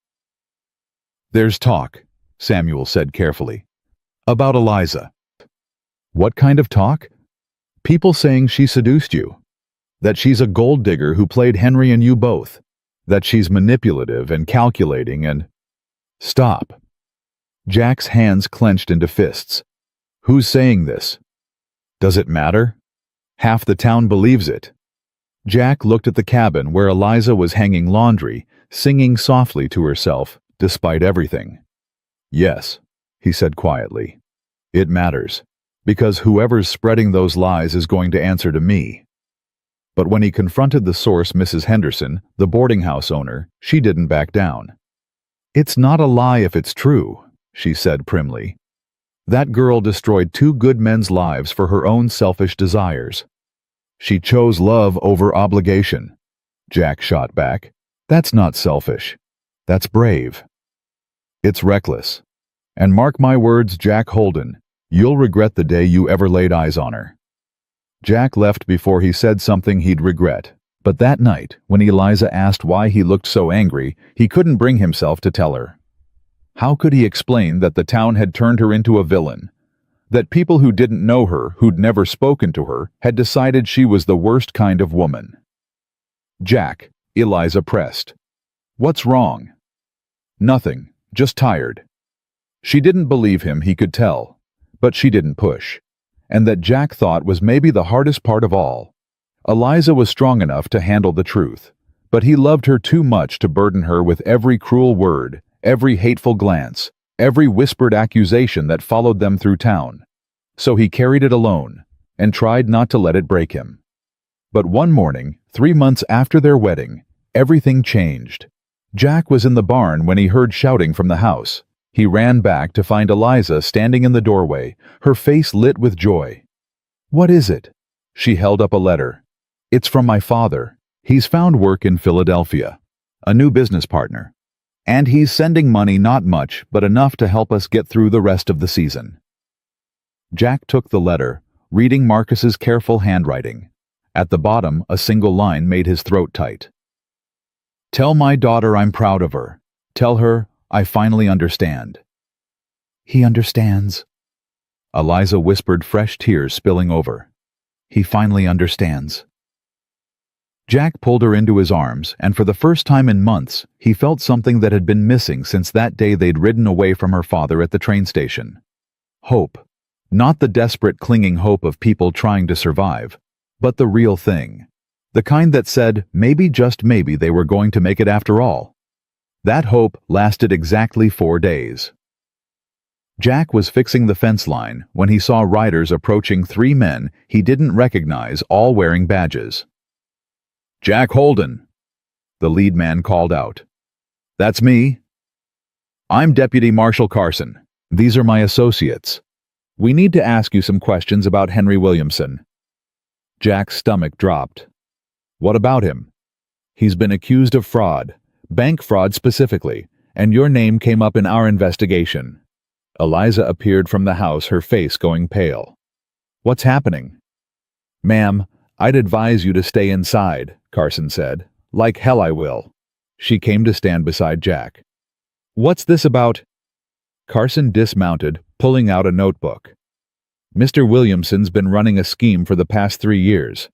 There's talk, Samuel said carefully, about Eliza. What kind of talk? People saying she seduced you. That she's a gold digger who played Henry and you both. That she's manipulative and calculating and... Stop. Jack's hands clenched into fists. Who's saying this? Does it matter? Half the town believes it. Jack looked at the cabin where Eliza was hanging laundry, singing softly to herself, despite everything. Yes, he said quietly. It matters, because whoever's spreading those lies is going to answer to me. But when he confronted the source, Mrs. Henderson, the boarding house owner, she didn't back down. It's not a lie if it's true, she said primly. That girl destroyed 2 good men's lives for her own selfish desires. She chose love over obligation. Jack shot back. That's not selfish. That's brave. It's reckless. And mark my words, Jack Holden, you'll regret the day you ever laid eyes on her. Jack left before he said something he'd regret. But that night, when Eliza asked why he looked so angry, he couldn't bring himself to tell her. How could he explain that the town had turned her into a villain? That people who didn't know her, who'd never spoken to her, had decided she was the worst kind of woman? Jack, Eliza pressed. What's wrong? Nothing, just tired. She didn't believe him, he could tell. But she didn't push. And that Jack thought was maybe the hardest part of all. Eliza was strong enough to handle the truth, but he loved her too much to burden her with every cruel word, every hateful glance, every whispered accusation that followed them through town. So he carried it alone, and tried not to let it break him. But one morning, 3 months after their wedding, everything changed. Jack was in the barn when he heard shouting from the house. He ran back to find Eliza standing in the doorway, her face lit with joy. What is it? She held up a letter. It's from my father. He's found work in Philadelphia. A new business partner. And he's sending money, not much, but enough to help us get through the rest of the season. Jack took the letter, reading Marcus's careful handwriting. At the bottom, a single line made his throat tight. Tell my daughter I'm proud of her. Tell her I finally understand. He understands. Eliza whispered, fresh tears spilling over. He finally understands. Jack pulled her into his arms, and for the first time in months, he felt something that had been missing since that day they'd ridden away from her father at the train station. Hope. Not the desperate, clinging hope of people trying to survive, but the real thing. The kind that said, maybe, just maybe, they were going to make it after all. That hope lasted exactly 4 days. Jack was fixing the fence line when he saw riders approaching 3 men he didn't recognize, all wearing badges. Jack Holden, the lead man called out. That's me. I'm Deputy Marshal Carson. These are my associates. We need to ask you some questions about Henry Williamson. Jack's stomach dropped. What about him? He's been accused of fraud, bank fraud specifically, and your name came up in our investigation. Eliza appeared from the house, her face going pale. What's happening? Ma'am, I'd advise you to stay inside, Carson said. Like hell I will. She came to stand beside Jack. What's this about? Carson dismounted, pulling out a notebook. Mr. Williamson's been running a scheme for the past 3 years.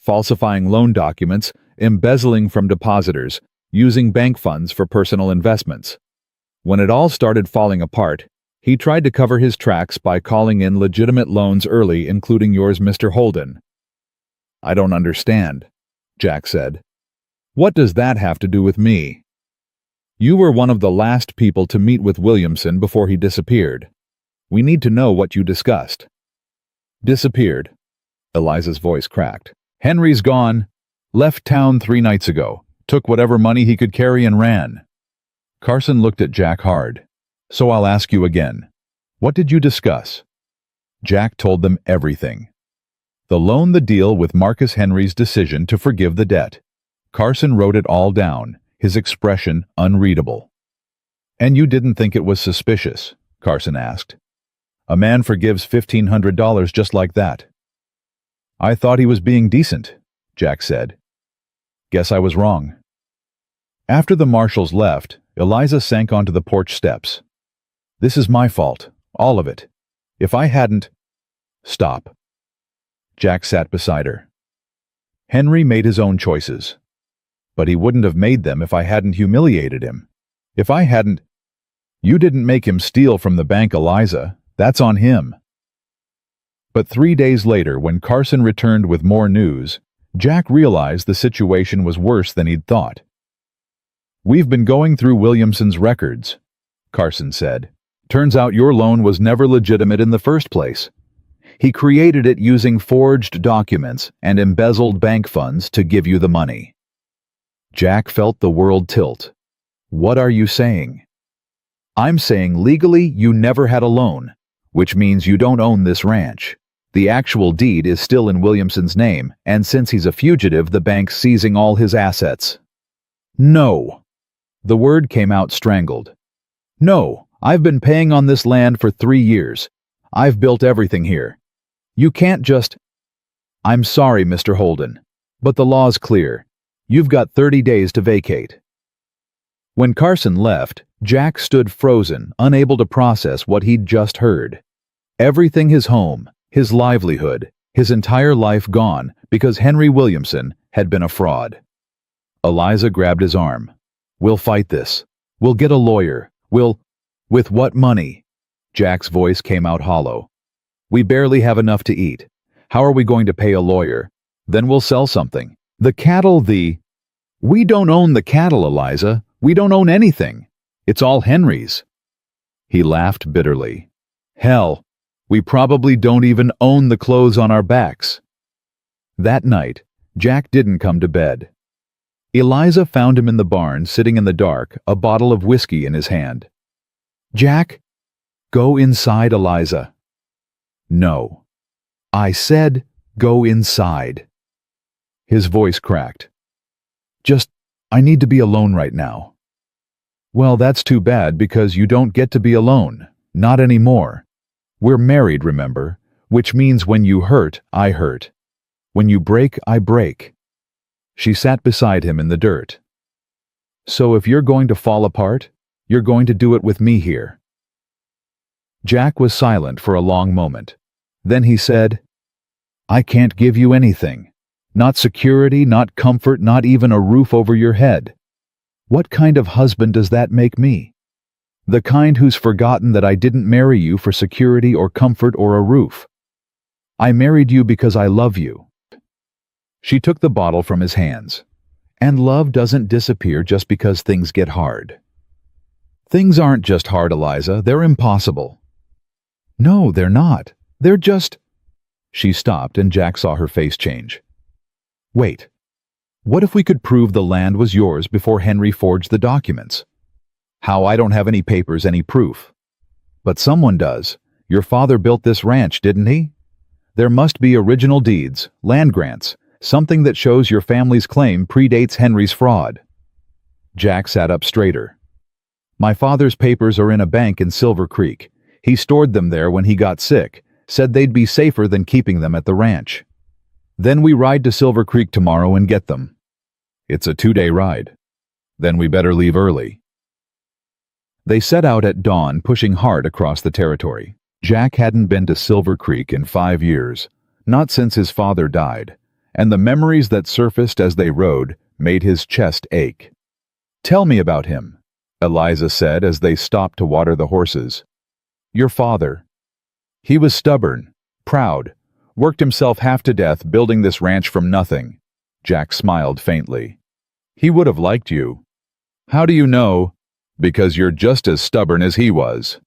Falsifying loan documents, embezzling from depositors, using bank funds for personal investments. When it all started falling apart, he tried to cover his tracks by calling in legitimate loans early, including yours, Mr. Holden. I don't understand, Jack said. What does that have to do with me? You were one of the last people to meet with Williamson before he disappeared. We need to know what you discussed. Disappeared. Eliza's voice cracked. Henry's gone. Left town 3 nights ago. Took whatever money he could carry and ran. Carson looked at Jack hard. So I'll ask you again. What did you discuss? Jack told them everything. The loan, the deal with Marcus Henry's decision to forgive the debt. Carson wrote it all down, his expression unreadable. And you didn't think it was suspicious? Carson asked. A man forgives $1,500 just like that. I thought he was being decent, Jack said. Guess I was wrong. After the marshals left, Eliza sank onto the porch steps. This is my fault, all of it. If I hadn't... Stop. Jack sat beside her. Henry made his own choices. But he wouldn't have made them if I hadn't humiliated him. If I hadn't... You didn't make him steal from the bank, Eliza. That's on him. But 3 days later, when Carson returned with more news, Jack realized the situation was worse than he'd thought. We've been going through Williamson's records, Carson said. Turns out your loan was never legitimate in the first place. He created it using forged documents and embezzled bank funds to give you the money. Jack felt the world tilt. What are you saying? I'm saying legally you never had a loan, which means you don't own this ranch. The actual deed is still in Williamson's name, and since he's a fugitive, the bank's seizing all his assets. No. The word came out strangled. No, I've been paying on this land for 3 years. I've built everything here. You can't just... I'm sorry, Mr. Holden, but the law's clear. You've got 30 days to vacate. When Carson left, Jack stood frozen, unable to process what he'd just heard. Everything, his home, his livelihood, his entire life gone because Henry Williamson had been a fraud. Eliza grabbed his arm. We'll fight this. We'll get a lawyer. With what money? Jack's voice came out hollow. We barely have enough to eat. How are we going to pay a lawyer? Then we'll sell something. The cattle, We don't own the cattle, Eliza. We don't own anything. It's all Henry's. He laughed bitterly. Hell, we probably don't even own the clothes on our backs. That night, Jack didn't come to bed. Eliza found him in the barn, sitting in the dark, a bottle of whiskey in his hand. Jack, go inside, Eliza. No. I said, go inside. His voice cracked. I need to be alone right now. Well, that's too bad because you don't get to be alone. Not anymore. We're married, remember? Which means when you hurt, I hurt. When you break, I break. She sat beside him in the dirt. So if you're going to fall apart, you're going to do it with me here. Jack was silent for a long moment. Then he said, I can't give you anything. Not security, not comfort, not even a roof over your head. What kind of husband does that make me? The kind who's forgotten that I didn't marry you for security or comfort or a roof. I married you because I love you. She took the bottle from his hands. And love doesn't disappear just because things get hard. Things aren't just hard, Eliza. They're impossible. No, they're not. They're just... She stopped and Jack saw her face change. Wait. What if we could prove the land was yours before Henry forged the documents? How I don't have any papers, any proof. But someone does. Your father built this ranch, didn't he? There must be original deeds, land grants, something that shows your family's claim predates Henry's fraud. Jack sat up straighter. My father's papers are in a bank in Silver Creek. He stored them there when he got sick, said they'd be safer than keeping them at the ranch. Then we ride to Silver Creek tomorrow and get them. It's a 2-day ride. Then we better leave early. They set out at dawn, pushing hard across the territory. Jack hadn't been to Silver Creek in 5 years, not since his father died, and the memories that surfaced as they rode made his chest ache. "Tell me about him," Eliza said as they stopped to water the horses. "Your father. He was stubborn, proud, worked himself half to death building this ranch from nothing." Jack smiled faintly. "He would have liked you." "How do you know?" "Because you're just as stubborn as he was."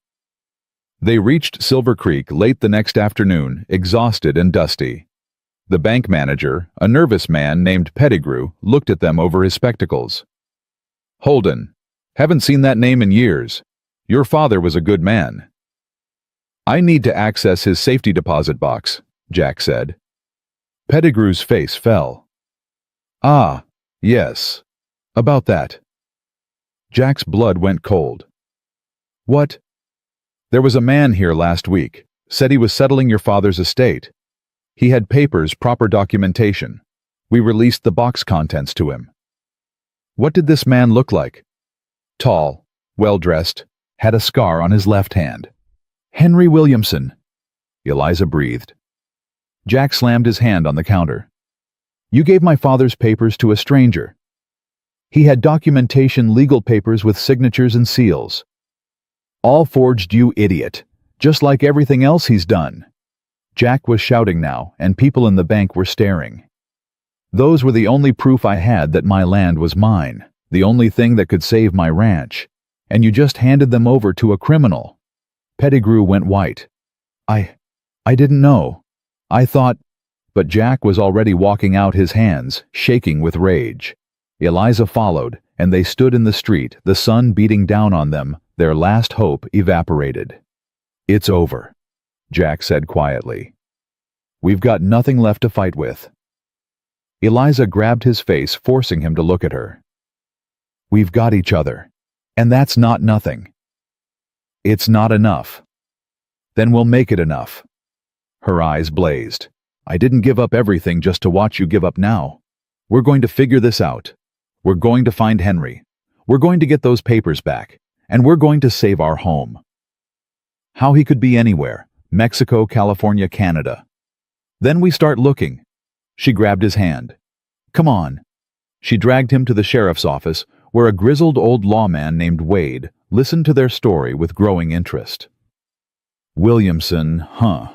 They reached Silver Creek late the next afternoon, exhausted and dusty. The bank manager, a nervous man named Pettigrew, looked at them over his spectacles. "Holden. Haven't seen that name in years. Your father was a good man." "I need to access his safety deposit box," Jack said. Pettigrew's face fell. "Ah, yes. About that." Jack's blood went cold. "What?" "There was a man here last week. Said he was settling your father's estate. He had papers, proper documentation. We released the box contents to him." "What did this man look like?" "Tall, well-dressed, had a scar on his left hand." "Henry Williamson," Eliza breathed. Jack slammed his hand on the counter. "You gave my father's papers to a stranger. He had documentation, legal papers with signatures and seals. All forged, you idiot, just like everything else he's done." Jack was shouting now, and people in the bank were staring. "Those were the only proof I had that my land was mine, the only thing that could save my ranch, and you just handed them over to a criminal." Pettigrew went white. I didn't know. I thought—" But Jack was already walking out, his hands shaking with rage. Eliza followed, and they stood in the street, the sun beating down on them, their last hope evaporated. "It's over," Jack said quietly. "We've got nothing left to fight with." Eliza grabbed his face, forcing him to look at her. "We've got each other, and that's not nothing." "It's not enough." "Then we'll make it enough." Her eyes blazed. "I didn't give up everything just to watch you give up now. We're going to figure this out. We're going to find Henry. We're going to get those papers back, and we're going to save our home." How he could be anywhere, Mexico, California, Canada. "Then we start looking." She grabbed his hand. "Come on." She dragged him to the sheriff's office, where a grizzled old lawman named Wade listened to their story with growing interest. "Williamson, huh?"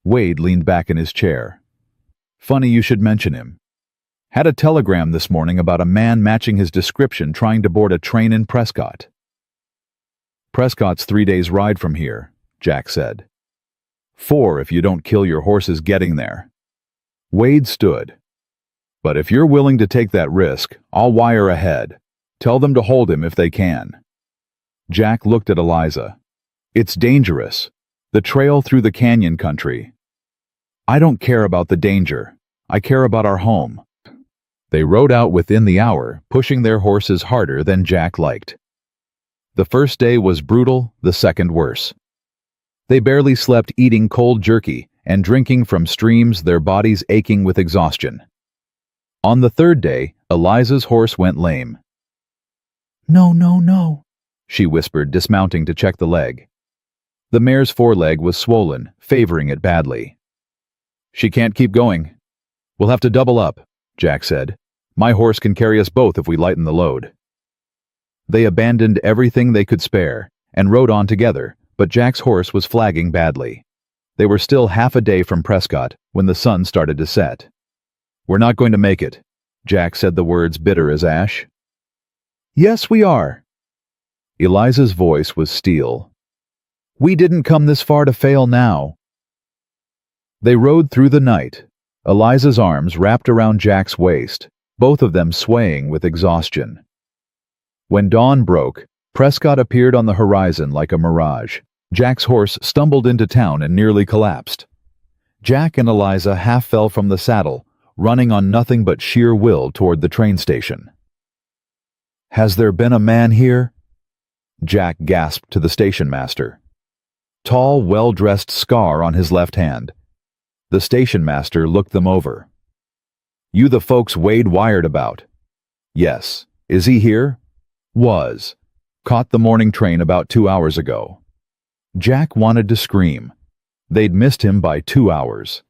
Wade leaned back in his chair. "Funny you should mention him. Had a telegram this morning about a man matching his description trying to board a train in Prescott." "Prescott's 3 days' ride from here," Jack said. "4 if you don't kill your horses getting there." Wade stood. "But if you're willing to take that risk, I'll wire ahead. Tell them to hold him if they can." Jack looked at Eliza. "It's dangerous. The trail through the canyon country." "I don't care about the danger. I care about our home." They rode out within the hour, pushing their horses harder than Jack liked. The first day was brutal, the second worse. They barely slept, eating cold jerky and drinking from streams, their bodies aching with exhaustion. On the third day, Eliza's horse went lame. "No, no, no," she whispered, dismounting to check the leg. The mare's foreleg was swollen, favoring it badly. "She can't keep going. We'll have to double up," Jack said. "My horse can carry us both if we lighten the load." They abandoned everything they could spare and rode on together, but Jack's horse was flagging badly. They were still half a day from Prescott when the sun started to set. "We're not going to make it," Jack said, the words bitter as ash. "Yes, we are." Eliza's voice was steel. "We didn't come this far to fail now." They rode through the night, Eliza's arms wrapped around Jack's waist, both of them swaying with exhaustion. When dawn broke, Prescott appeared on the horizon like a mirage. Jack's horse stumbled into town and nearly collapsed. Jack and Eliza half fell from the saddle, running on nothing but sheer will toward the train station. "Has there been a man here?" Jack gasped to the station master. Tall, well-dressed, scar on his left hand. The station master looked them over. "You the folks Wade wired about?" "Yes. Is he here?" "Was. Caught the morning train about 2 hours ago." Jack wanted to scream. They'd missed him by 2 hours.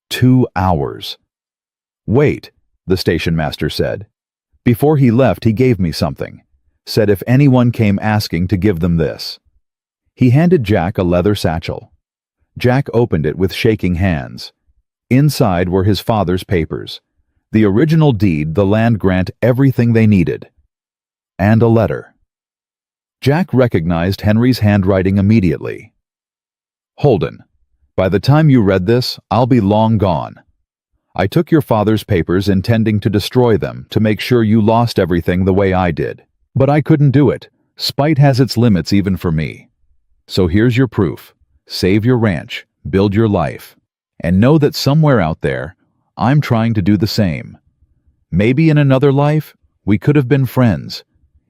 2 hours. "Wait," the station master said. Before he left, he gave me something. Said if anyone came asking to give them this. He handed Jack a leather satchel. Jack opened it with shaking hands. Inside were his father's papers. The original deed, the land grant, everything they needed. And a letter. Jack recognized Henry's handwriting immediately. "Holden, by the time you read this, I'll be long gone. I took your father's papers intending to destroy them to make sure you lost everything the way I did. But I couldn't do it. Spite has its limits even for me. So here's your proof. Save your ranch, build your life, and know that somewhere out there, I'm trying to do the same. Maybe in another life, we could have been friends.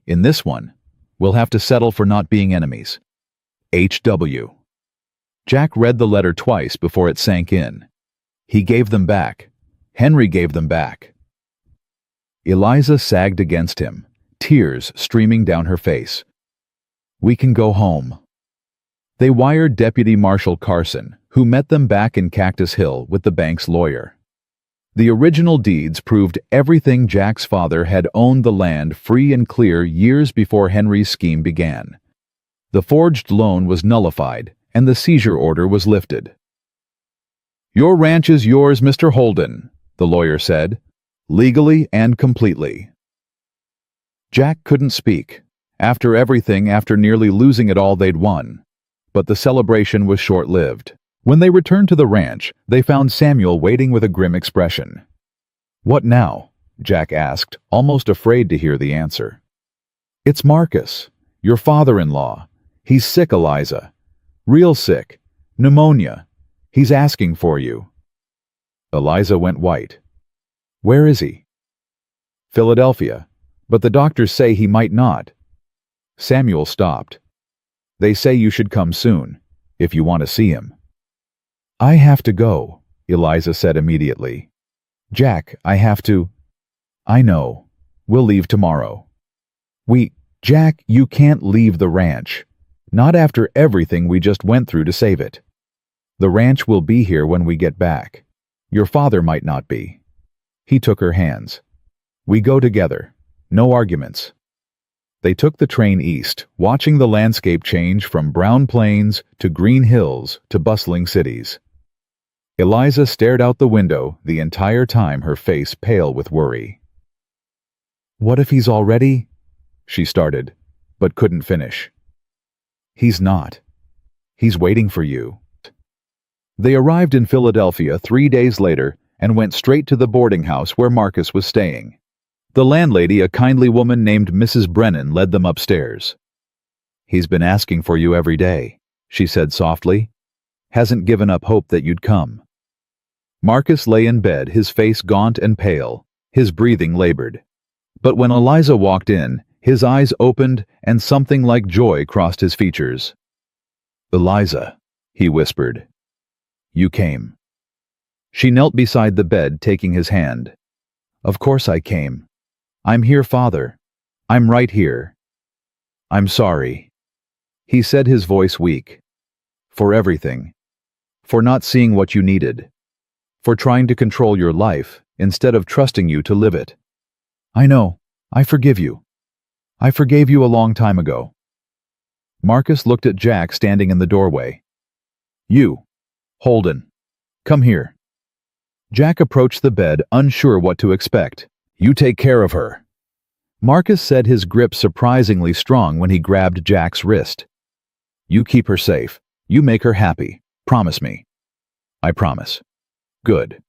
In this one, we'll have to settle for not being enemies. H.W." Jack read the letter twice before it sank in. He gave them back. Henry gave them back. Eliza sagged against him, tears streaming down her face. "We can go home." They wired Deputy Marshal Carson, who met them back in Cactus Hill with the bank's lawyer. The original deeds proved everything. Jack's father had owned the land free and clear years before Henry's scheme began. The forged loan was nullified, and the seizure order was lifted. "Your ranch is yours, Mr. Holden," the lawyer said, "legally and completely." Jack couldn't speak. After everything, after nearly losing it all they'd won. But the celebration was short-lived. When they returned to the ranch, they found Samuel waiting with a grim expression. "What now?" Jack asked, almost afraid to hear the answer. "It's Marcus, your father-in-law. He's sick, Eliza. Real sick. Pneumonia. He's asking for you." Eliza went white. "Where is he?" "Philadelphia, but the doctors say he might not." Samuel stopped. "They say you should come soon, if you want to see him." "I have to go," Eliza said immediately. "Jack, I have to—" "I know. We'll leave tomorrow." Jack, you can't leave the ranch. Not after everything we just went through to save it. The ranch will be here when we get back. Your father might not be." He took her hands. "We go together. No arguments." They took the train east, watching the landscape change from brown plains to green hills to bustling cities. Eliza stared out the window the entire time, her face pale with worry. "What if he's already—" she started, but couldn't finish. "He's not. He's waiting for you." They arrived in Philadelphia 3 days later and went straight to the boarding house where Marcus was staying. The landlady, a kindly woman named Mrs. Brennan, led them upstairs. "He's been asking for you every day," she said softly. "Hasn't given up hope that you'd come." Marcus lay in bed, his face gaunt and pale, his breathing labored. But when Eliza walked in, his eyes opened and something like joy crossed his features. "Eliza," he whispered. "You came." She knelt beside the bed, taking his hand. "Of course I came. I'm here, Father. I'm right here. I'm sorry." He said, his voice weak. "For everything. For not seeing what you needed. For trying to control your life instead of trusting you to live it. I know. I forgive you. I forgave you a long time ago." Marcus looked at Jack standing in the doorway. "You, Holden, come here." Jack approached the bed, unsure what to expect. "You take care of her." Marcus said, his grip surprisingly strong when he grabbed Jack's wrist. "You keep her safe. You make her happy. Promise me." "I promise." "Good."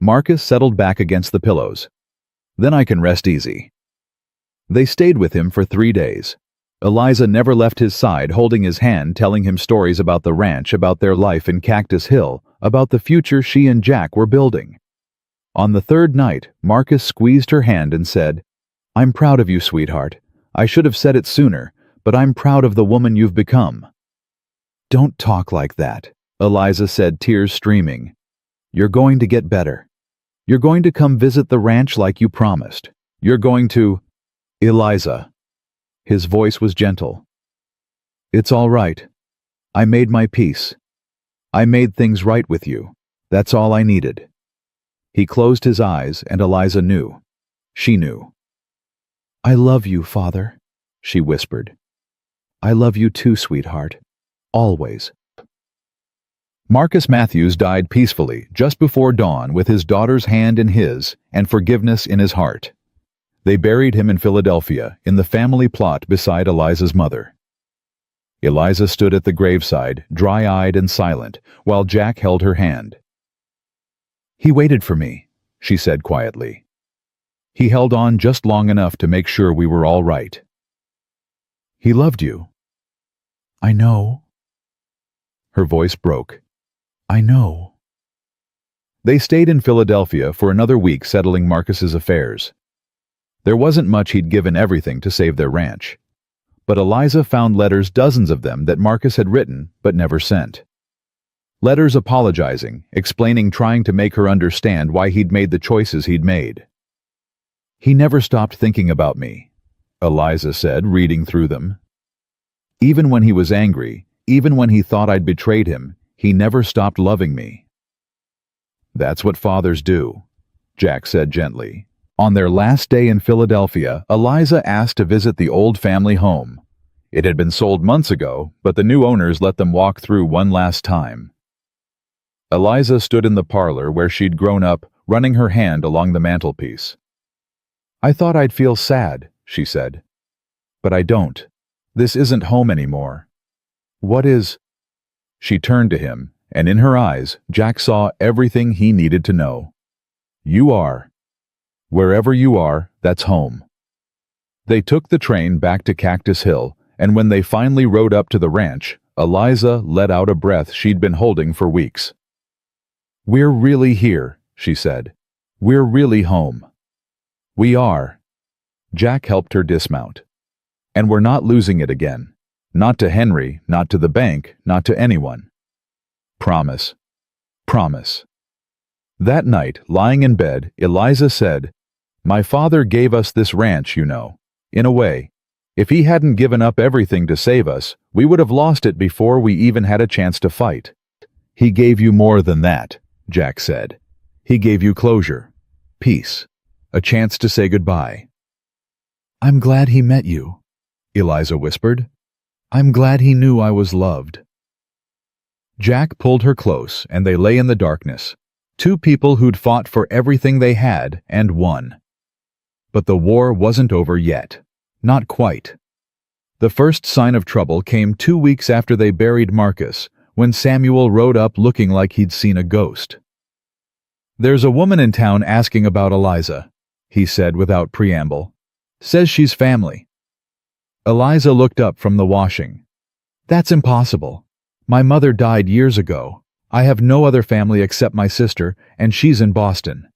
Marcus settled back against the pillows. "Then I can rest easy." They stayed with him for 3 days. Eliza never left his side, holding his hand, telling him stories about the ranch, about their life in Cactus Hill, about the future she and Jack were building. On the 3rd night, Marcus squeezed her hand and said, "I'm proud of you, sweetheart. I should have said it sooner, but I'm proud of the woman you've become." "Don't talk like that," Eliza said, tears streaming. "You're going to get better. You're going to come visit the ranch like you promised. You're going to—" "Eliza." His voice was gentle. "It's all right. I made my peace. I made things right with you. That's all I needed." He closed his eyes, and Eliza knew. She knew. "I love you, Father," she whispered. "I love you too, sweetheart. Always." Marcus Matthews died peacefully just before dawn with his daughter's hand in his and forgiveness in his heart. They buried him in Philadelphia, in the family plot beside Eliza's mother. Eliza stood at the graveside, dry-eyed and silent, while Jack held her hand. "He waited for me," she said quietly. "He held on just long enough to make sure we were all right. He loved you." "I know." Her voice broke. "I know." They stayed in Philadelphia for another week settling Marcus's affairs. There wasn't much he'd given everything to save their ranch. But Eliza found letters, dozens of them, that Marcus had written but never sent. Letters apologizing, explaining, trying to make her understand why he'd made the choices he'd made. "He never stopped thinking about me," Eliza said, reading through them. "Even when he was angry, even when he thought I'd betrayed him, he never stopped loving me." "That's what fathers do," Jack said gently. On their last day in Philadelphia, Eliza asked to visit the old family home. It had been sold months ago, but the new owners let them walk through one last time. Eliza stood in the parlor where she'd grown up, running her hand along the mantelpiece. "I thought I'd feel sad," she said. "But I don't. This isn't home anymore. What is—" She turned to him, and in her eyes, Jack saw everything he needed to know. "You are. Wherever you are, that's home." They took the train back to Cactus Hill, and when they finally rode up to the ranch, Eliza let out a breath she'd been holding for weeks. "We're really here," she said. "We're really home." "We are." Jack helped her dismount. "And we're not losing it again. Not to Henry, not to the bank, not to anyone. Promise. Promise." That night, lying in bed, Eliza said, "My father gave us this ranch, you know. In a way. If he hadn't given up everything to save us, we would have lost it before we even had a chance to fight." "He gave you more than that," Jack said. "He gave you closure, peace, a chance to say goodbye." "I'm glad he met you," Eliza whispered. "I'm glad he knew I was loved." Jack pulled her close, and they lay in the darkness. Two people who'd fought for everything they had and won. But the war wasn't over yet. Not quite. The first sign of trouble came 2 weeks after they buried Marcus, when Samuel rode up looking like he'd seen a ghost. "There's a woman in town asking about Eliza," he said without preamble. "Says she's family." Eliza looked up from the washing. "That's impossible. My mother died years ago. I have no other family except my sister, and she's in Boston.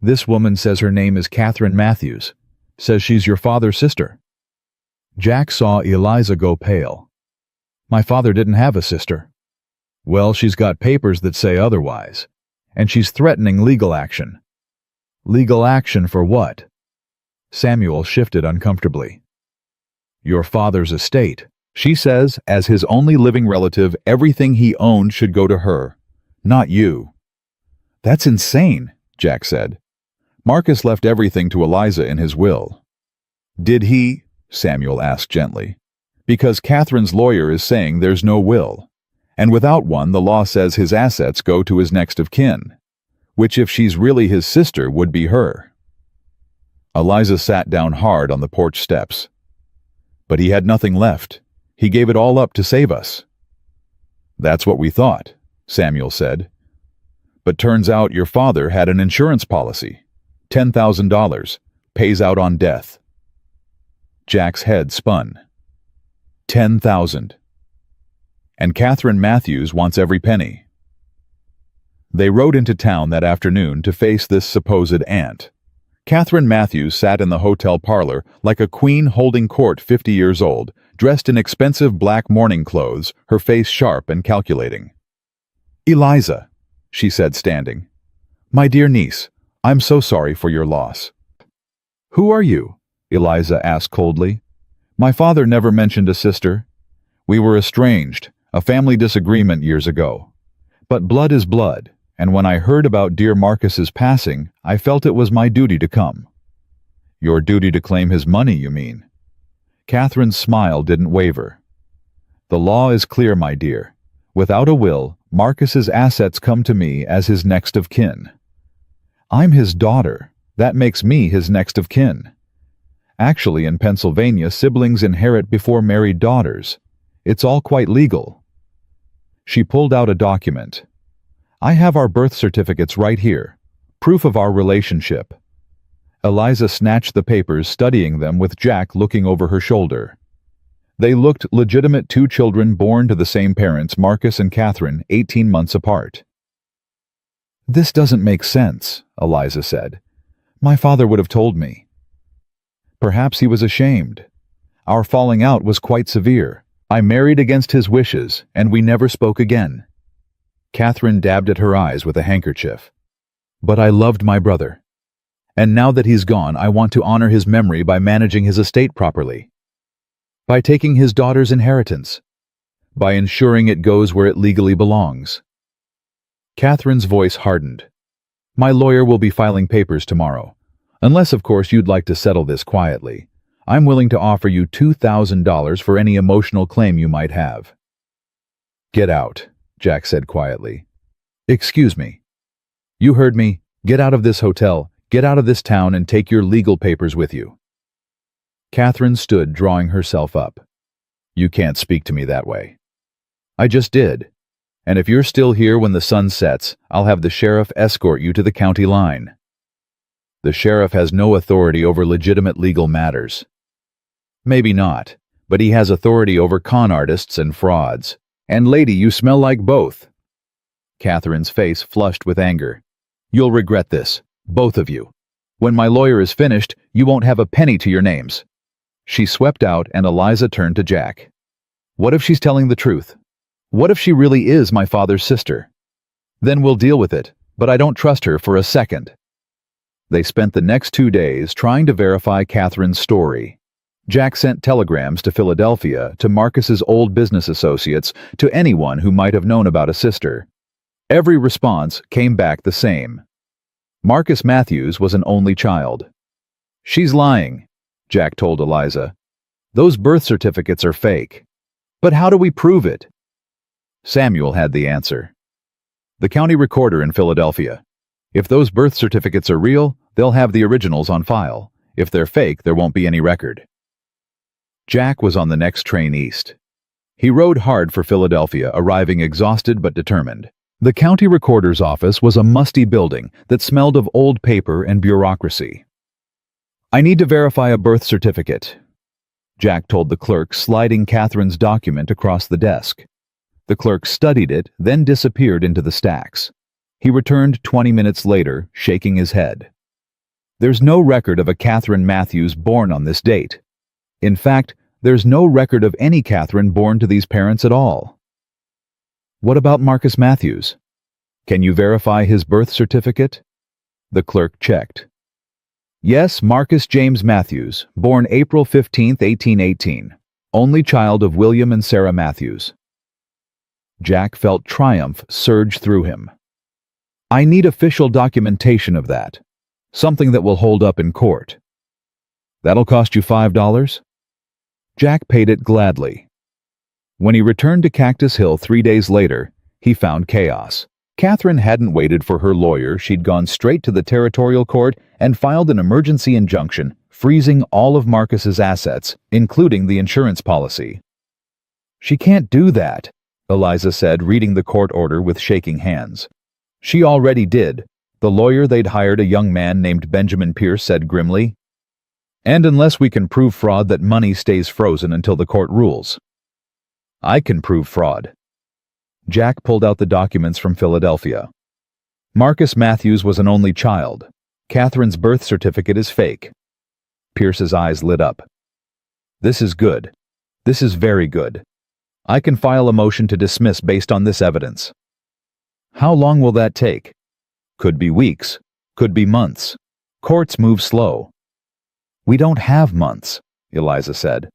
This woman says her name is Catherine Matthews. Says she's your father's sister." Jack saw Eliza go pale. "My father didn't have a sister." "Well, she's got papers that say otherwise. And she's threatening legal action." "Legal action for what?" Samuel shifted uncomfortably. "Your father's estate. She says, as his only living relative, everything he owned should go to her, not you." "That's insane," Jack said. "Marcus left everything to Eliza in his will." "Did he?" Samuel asked gently. "Because Catherine's lawyer is saying there's no will. And without one, the law says his assets go to his next of kin, which if she's really his sister would be her." Eliza sat down hard on the porch steps. "But he had nothing left. He gave it all up to save us." "That's what we thought," Samuel said. "But turns out your father had an insurance policy. $10,000. Pays out on death." Jack's head spun. 10,000. And Catherine Matthews wants every penny. They rode into town that afternoon to face this supposed aunt. Catherine Matthews sat in the hotel parlor like a queen holding court 50 years old, dressed in expensive black mourning clothes, her face sharp and calculating. "Eliza," she said, standing. "My dear niece, I'm so sorry for your loss." "Who are you?" Eliza asked coldly. "My father never mentioned a sister. We were estranged. A family disagreement years ago. But blood is blood, and when I heard about dear Marcus's passing, I felt it was my duty to come." "Your duty to claim his money, you mean?" Catherine's smile didn't waver. "The law is clear, my dear. Without a will, Marcus's assets come to me as his next of kin. I'm his daughter. That makes me his next of kin. Actually, in Pennsylvania, siblings inherit before married daughters. It's all quite legal." She pulled out a document. "I have our birth certificates right here. Proof of our relationship." Eliza snatched the papers, studying them with Jack looking over her shoulder. They looked legitimate, 2 children born to the same parents, Marcus and Catherine, 18 months apart. "This doesn't make sense," Eliza said. "My father would have told me." "Perhaps he was ashamed. Our falling out was quite severe. I married against his wishes, and we never spoke again." Catherine dabbed at her eyes with a handkerchief. "But I loved my brother. And now that he's gone, I want to honor his memory by managing his estate properly. By taking his daughter's inheritance. By ensuring it goes where it legally belongs." Catherine's voice hardened. "My lawyer will be filing papers tomorrow. Unless, of course, you'd like to settle this quietly. I'm willing to offer you $2,000 for any emotional claim you might have." "Get out," Jack said quietly. "Excuse me." "You heard me. Get out of this hotel, get out of this town, and take your legal papers with you." Catherine stood, drawing herself up. "You can't speak to me that way." "I just did. And if you're still here when the sun sets, I'll have the sheriff escort you to the county line." "The sheriff has no authority over legitimate legal matters." "Maybe not, but he has authority over con artists and frauds. And lady, you smell like both." Catherine's face flushed with anger. "You'll regret this, both of you. When my lawyer is finished, you won't have a penny to your names." She swept out, and Eliza turned to Jack. "What if she's telling the truth? What if she really is my father's sister? Then we'll deal with it, but I don't trust her for a second." They spent the next 2 days trying to verify Catherine's story. Jack sent telegrams to Philadelphia, to Marcus's old business associates, to anyone who might have known about a sister. Every response came back the same. Marcus Matthews was an only child. "She's lying," Jack told Eliza. "Those birth certificates are fake." "But how do we prove it?" Samuel had the answer. "The county recorder in Philadelphia. If those birth certificates are real, they'll have the originals on file. If they're fake, there won't be any record." Jack was on the next train east. He rode hard for Philadelphia, arriving exhausted but determined. The county recorder's office was a musty building that smelled of old paper and bureaucracy. "I need to verify a birth certificate," Jack told the clerk, sliding Catherine's document across the desk. The clerk studied it, then disappeared into the stacks. He returned 20 minutes later, shaking his head. "There's no record of a Catherine Matthews born on this date. In fact, there's no record of any Catherine born to these parents at all." "What about Marcus Matthews? Can you verify his birth certificate?" The clerk checked. "Yes, Marcus James Matthews, born April 15, 1818. Only child of William and Sarah Matthews." Jack felt triumph surge through him. "I need official documentation of that. Something that will hold up in court." "That'll cost you $5? Jack paid it gladly. When he returned to Cactus Hill 3 days later, he found chaos. Catherine hadn't waited for her lawyer. She'd gone straight to the territorial court and filed an emergency injunction, freezing all of Marcus's assets, including the insurance policy. "She can't do that," Eliza said, reading the court order with shaking hands. "She already did." The lawyer they'd hired, a young man named Benjamin Pierce, said grimly. "And unless we can prove fraud, that money stays frozen until the court rules." "I can prove fraud." Jack pulled out the documents from Philadelphia. "Marcus Matthews was an only child. Catherine's birth certificate is fake." Pierce's eyes lit up. "This is good. This is very good. I can file a motion to dismiss based on this evidence." "How long will that take?" "Could be weeks. Could be months. Courts move slow." "We don't have months," Eliza said.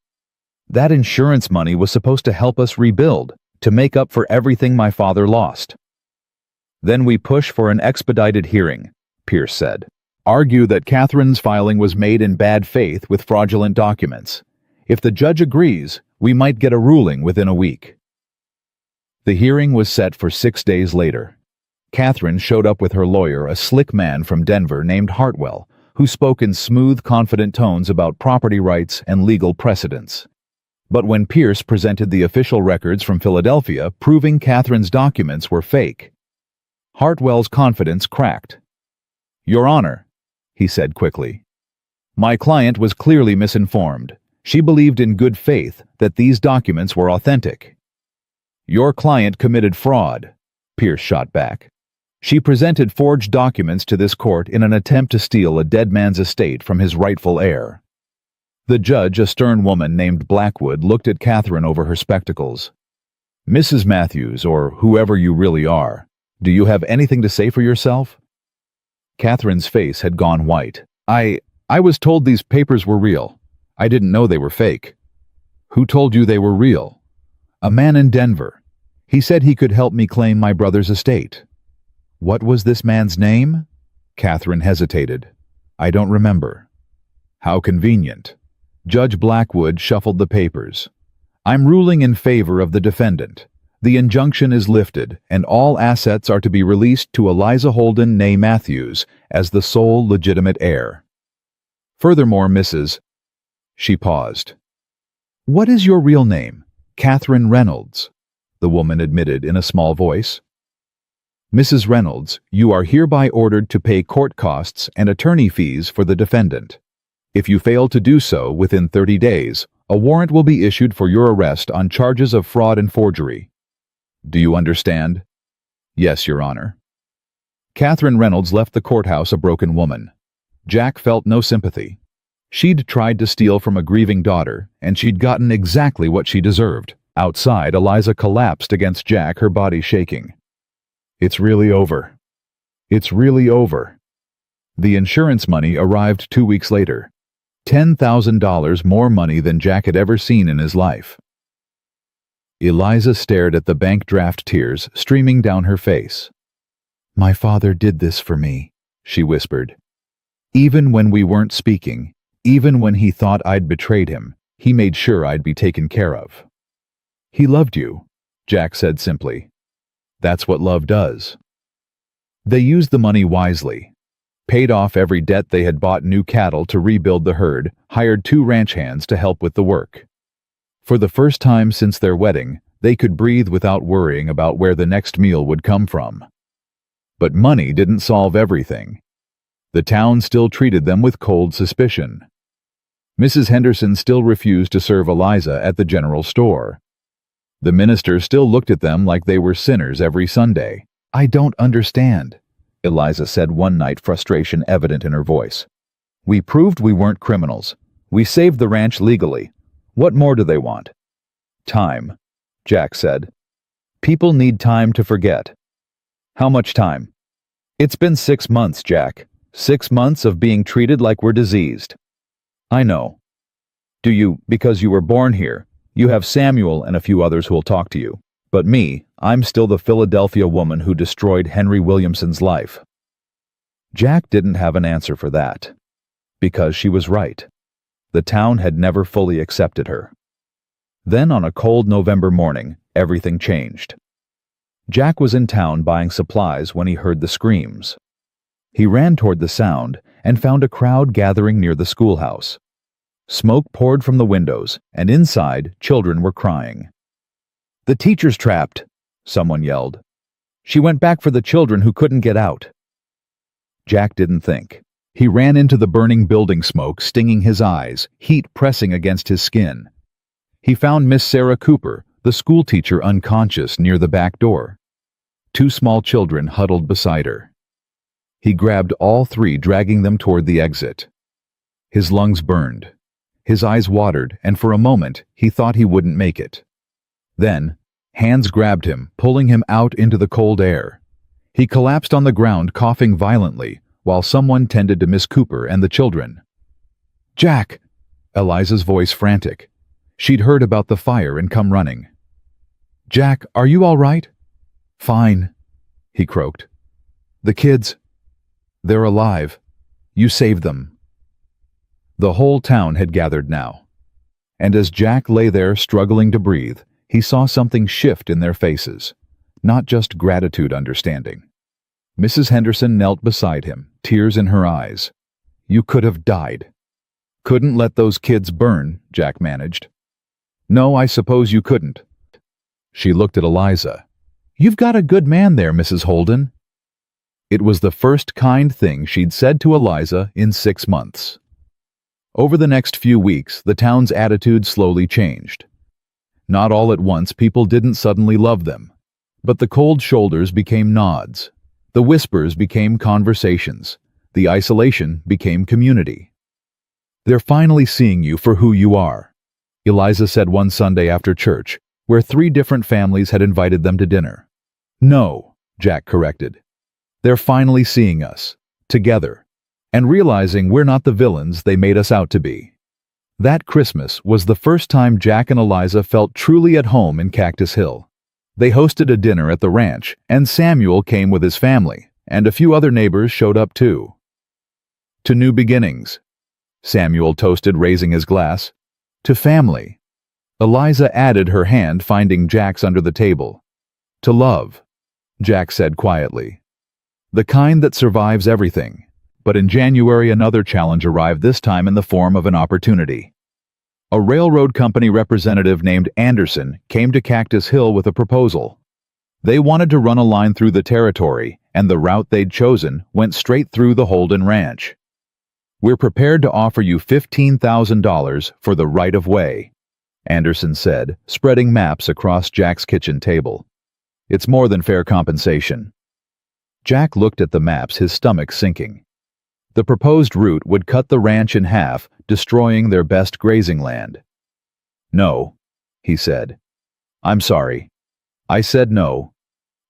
"That insurance money was supposed to help us rebuild, to make up for everything my father lost. Then we push for an expedited hearing, Pierce said. Argue that Catherine's filing was made in bad faith with fraudulent documents. If the judge agrees, we might get a ruling within a week. The hearing was set for 6 days later. Catherine showed up with her lawyer, a slick man from Denver named Hartwell, who spoke in smooth, confident tones about property rights and legal precedents. But when Pierce presented the official records from Philadelphia proving Catherine's documents were fake, Hartwell's confidence cracked. "Your Honor," he said quickly, "my client was clearly misinformed. She believed in good faith that these documents were authentic." "Your client committed fraud," Pierce shot back. "She presented forged documents to this court in an attempt to steal a dead man's estate from his rightful heir." The judge, a stern woman named Blackwood, looked at Catherine over her spectacles. "Mrs. Matthews, or whoever you really are, do you have anything to say for yourself?" Catherine's face had gone white. I was told these papers were real. I didn't know they were fake." "Who told you they were real?" "A man in Denver. He said he could help me claim my brother's estate." "What was this man's name?" Catherine hesitated. "I don't remember." "How convenient." Judge Blackwood shuffled the papers. "I'm ruling in favor of the defendant. The injunction is lifted, and all assets are to be released to Eliza Holden née Matthews as the sole legitimate heir. Furthermore, Mrs. She paused. "What is your real name?" "Catherine Reynolds," the woman admitted in a small voice. "Mrs. Reynolds, you are hereby ordered to pay court costs and attorney fees for the defendant. If you fail to do so within 30 days, a warrant will be issued for your arrest on charges of fraud and forgery. Do you understand?" "Yes, Your Honor." Catherine Reynolds left the courthouse a broken woman. Jack felt no sympathy. She'd tried to steal from a grieving daughter, and she'd gotten exactly what she deserved. Outside, Eliza collapsed against Jack, her body shaking. "It's really over. It's really over." The insurance money arrived 2 weeks later. $10,000 more money than Jack had ever seen in his life. Eliza stared at the bank draft, tears streaming down her face. "My father did this for me," she whispered. "Even when we weren't speaking, even when he thought I'd betrayed him, he made sure I'd be taken care of." "He loved you," Jack said simply. "That's what love does." They used the money wisely. Paid off every debt they had, bought new cattle to rebuild the herd, hired 2 ranch hands to help with the work. For the first time since their wedding, they could breathe without worrying about where the next meal would come from. But money didn't solve everything. The town still treated them with cold suspicion. Mrs. Henderson still refused to serve Eliza at the general store. The minister still looked at them like they were sinners every Sunday. "I don't understand," Eliza said one night, frustration evident in her voice. "We proved we weren't criminals. We saved the ranch legally. What more do they want?" "Time," Jack said. "People need time to forget." "How much time?" "It's been 6 months, Jack. 6 months of being treated like we're diseased." "I know. Do you, because you were born here, you have Samuel and a few others who'll talk to you. But me, I'm still the Philadelphia woman who destroyed Henry Williamson's life." Jack didn't have an answer for that. Because she was right. The town had never fully accepted her. Then on a cold November morning, everything changed. Jack was in town buying supplies when he heard the screams. He ran toward the sound and found a crowd gathering near the schoolhouse. Smoke poured from the windows, and inside, children were crying. "The teacher's trapped," someone yelled. "She went back for the children who couldn't get out." Jack didn't think. He ran into the burning building, smoke stinging his eyes, heat pressing against his skin. He found Miss Sarah Cooper, the schoolteacher, unconscious near the back door. 2 small children huddled beside her. He grabbed all 3, dragging them toward the exit. His lungs burned. His eyes watered, and for a moment, he thought he wouldn't make it. Then, hands grabbed him, pulling him out into the cold air. He collapsed on the ground, coughing violently, while someone tended to Miss Cooper and the children. "Jack!" Eliza's voice frantic. She'd heard about the fire and come running. "Jack, are you all right?" "Fine," he croaked. "The kids, they're alive. You saved them." The whole town had gathered now. And as Jack lay there struggling to breathe, he saw something shift in their faces. Not just gratitude understanding. Mrs. Henderson knelt beside him, tears in her eyes. "You could have died." "Couldn't let those kids burn," Jack managed. "No, I suppose you couldn't." She looked at Eliza. "You've got a good man there, Mrs. Holden." It was the first kind thing she'd said to Eliza in 6 months. Over the next few weeks, the town's attitude slowly changed. Not all at once, people didn't suddenly love them. But the cold shoulders became nods. The whispers became conversations. The isolation became community. "They're finally seeing you for who you are," Eliza said one Sunday after church, where 3 different families had invited them to dinner. "No," Jack corrected. "They're finally seeing us, together, and realizing we're not the villains they made us out to be." That Christmas was the first time Jack and Eliza felt truly at home in Cactus Hill. They hosted a dinner at the ranch, and Samuel came with his family, and a few other neighbors showed up too. "To new beginnings," Samuel toasted, raising his glass. "To family." Eliza added her hand, finding Jack's under the table. "To love," Jack said quietly. "The kind that survives everything." But in January, another challenge arrived, this time in the form of an opportunity. A railroad company representative named Anderson came to Cactus Hill with a proposal. They wanted to run a line through the territory, and the route they'd chosen went straight through the Holden Ranch. "We're prepared to offer you $15,000 for the right-of-way," Anderson said, spreading maps across Jack's kitchen table. "It's more than fair compensation." Jack looked at the maps, his stomach sinking. The proposed route would cut the ranch in half, destroying their best grazing land. "No," he said. "I'm sorry. I said no.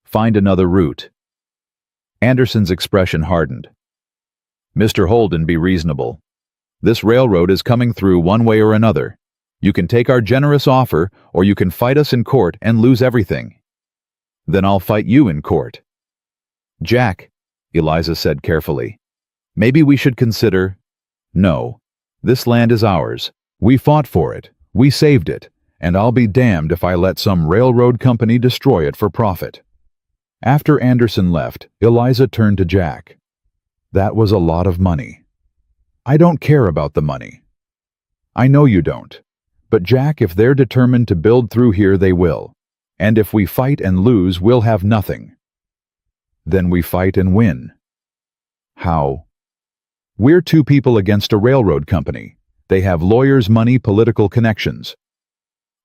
Find another route." Anderson's expression hardened. "Mr. Holden, be reasonable. This railroad is coming through one way or another. You can take our generous offer, or you can fight us in court and lose everything." "Then I'll fight you in court." "Jack," Eliza said carefully, "maybe we should consider—" "No. This land is ours. We fought for it. We saved it. And I'll be damned if I let some railroad company destroy it for profit." After Anderson left, Eliza turned to Jack. "That was a lot of money." "I don't care about the money." "I know you don't. But Jack, if they're determined to build through here, they will. And if we fight and lose, we'll have nothing." "Then we fight and win." "How?" "We're 2 people against a railroad company. They have lawyers, money, political connections.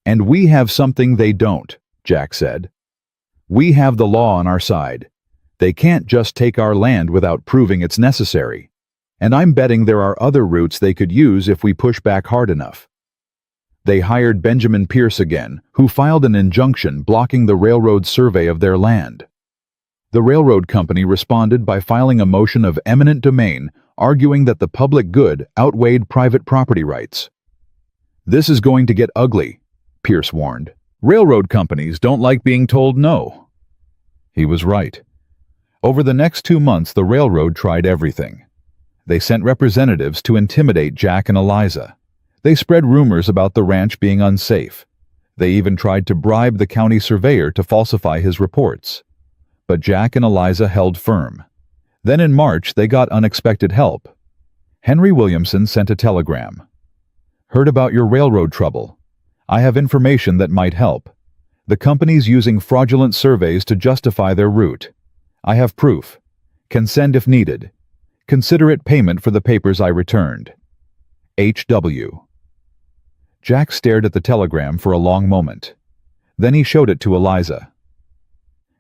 And we have something they don't," Jack said. "We have the law on our side. They can't just take our land without proving it's necessary. And I'm betting there are other routes they could use if we push back hard enough." They hired Benjamin Pierce again, who filed an injunction blocking the railroad's survey of their land. The railroad company responded by filing a motion of eminent domain, arguing that the public good outweighed private property rights. "This is going to get ugly," Pierce warned. "Railroad companies don't like being told no." He was right. Over the next 2 months, the railroad tried everything. They sent representatives to intimidate Jack and Eliza. They spread rumors about the ranch being unsafe. They even tried to bribe the county surveyor to falsify his reports. But Jack and Eliza held firm. Then in March, they got unexpected help. Henry Williamson sent a telegram. "Heard about your railroad trouble. I have information that might help. The company's using fraudulent surveys to justify their route. I have proof. Can send if needed. Consider it payment for the papers I returned. H.W." Jack stared at the telegram for a long moment. Then he showed it to Eliza.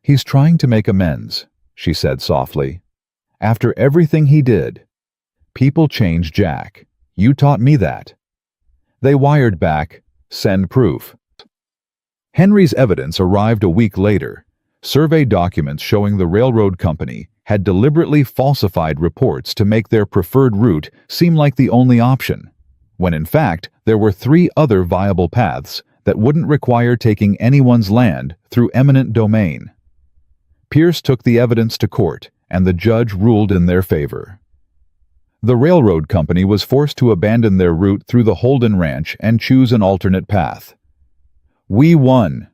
"He's trying to make amends," she said softly. "After everything he did. People change, Jack. You taught me that." They wired back, "Send proof." Henry's evidence arrived a week later. Survey documents showing the railroad company had deliberately falsified reports to make their preferred route seem like the only option, when in fact there were 3 other viable paths that wouldn't require taking anyone's land through eminent domain. Pierce took the evidence to court, and the judge ruled in their favor. The railroad company was forced to abandon their route through the Holden Ranch and choose an alternate path. "We won,"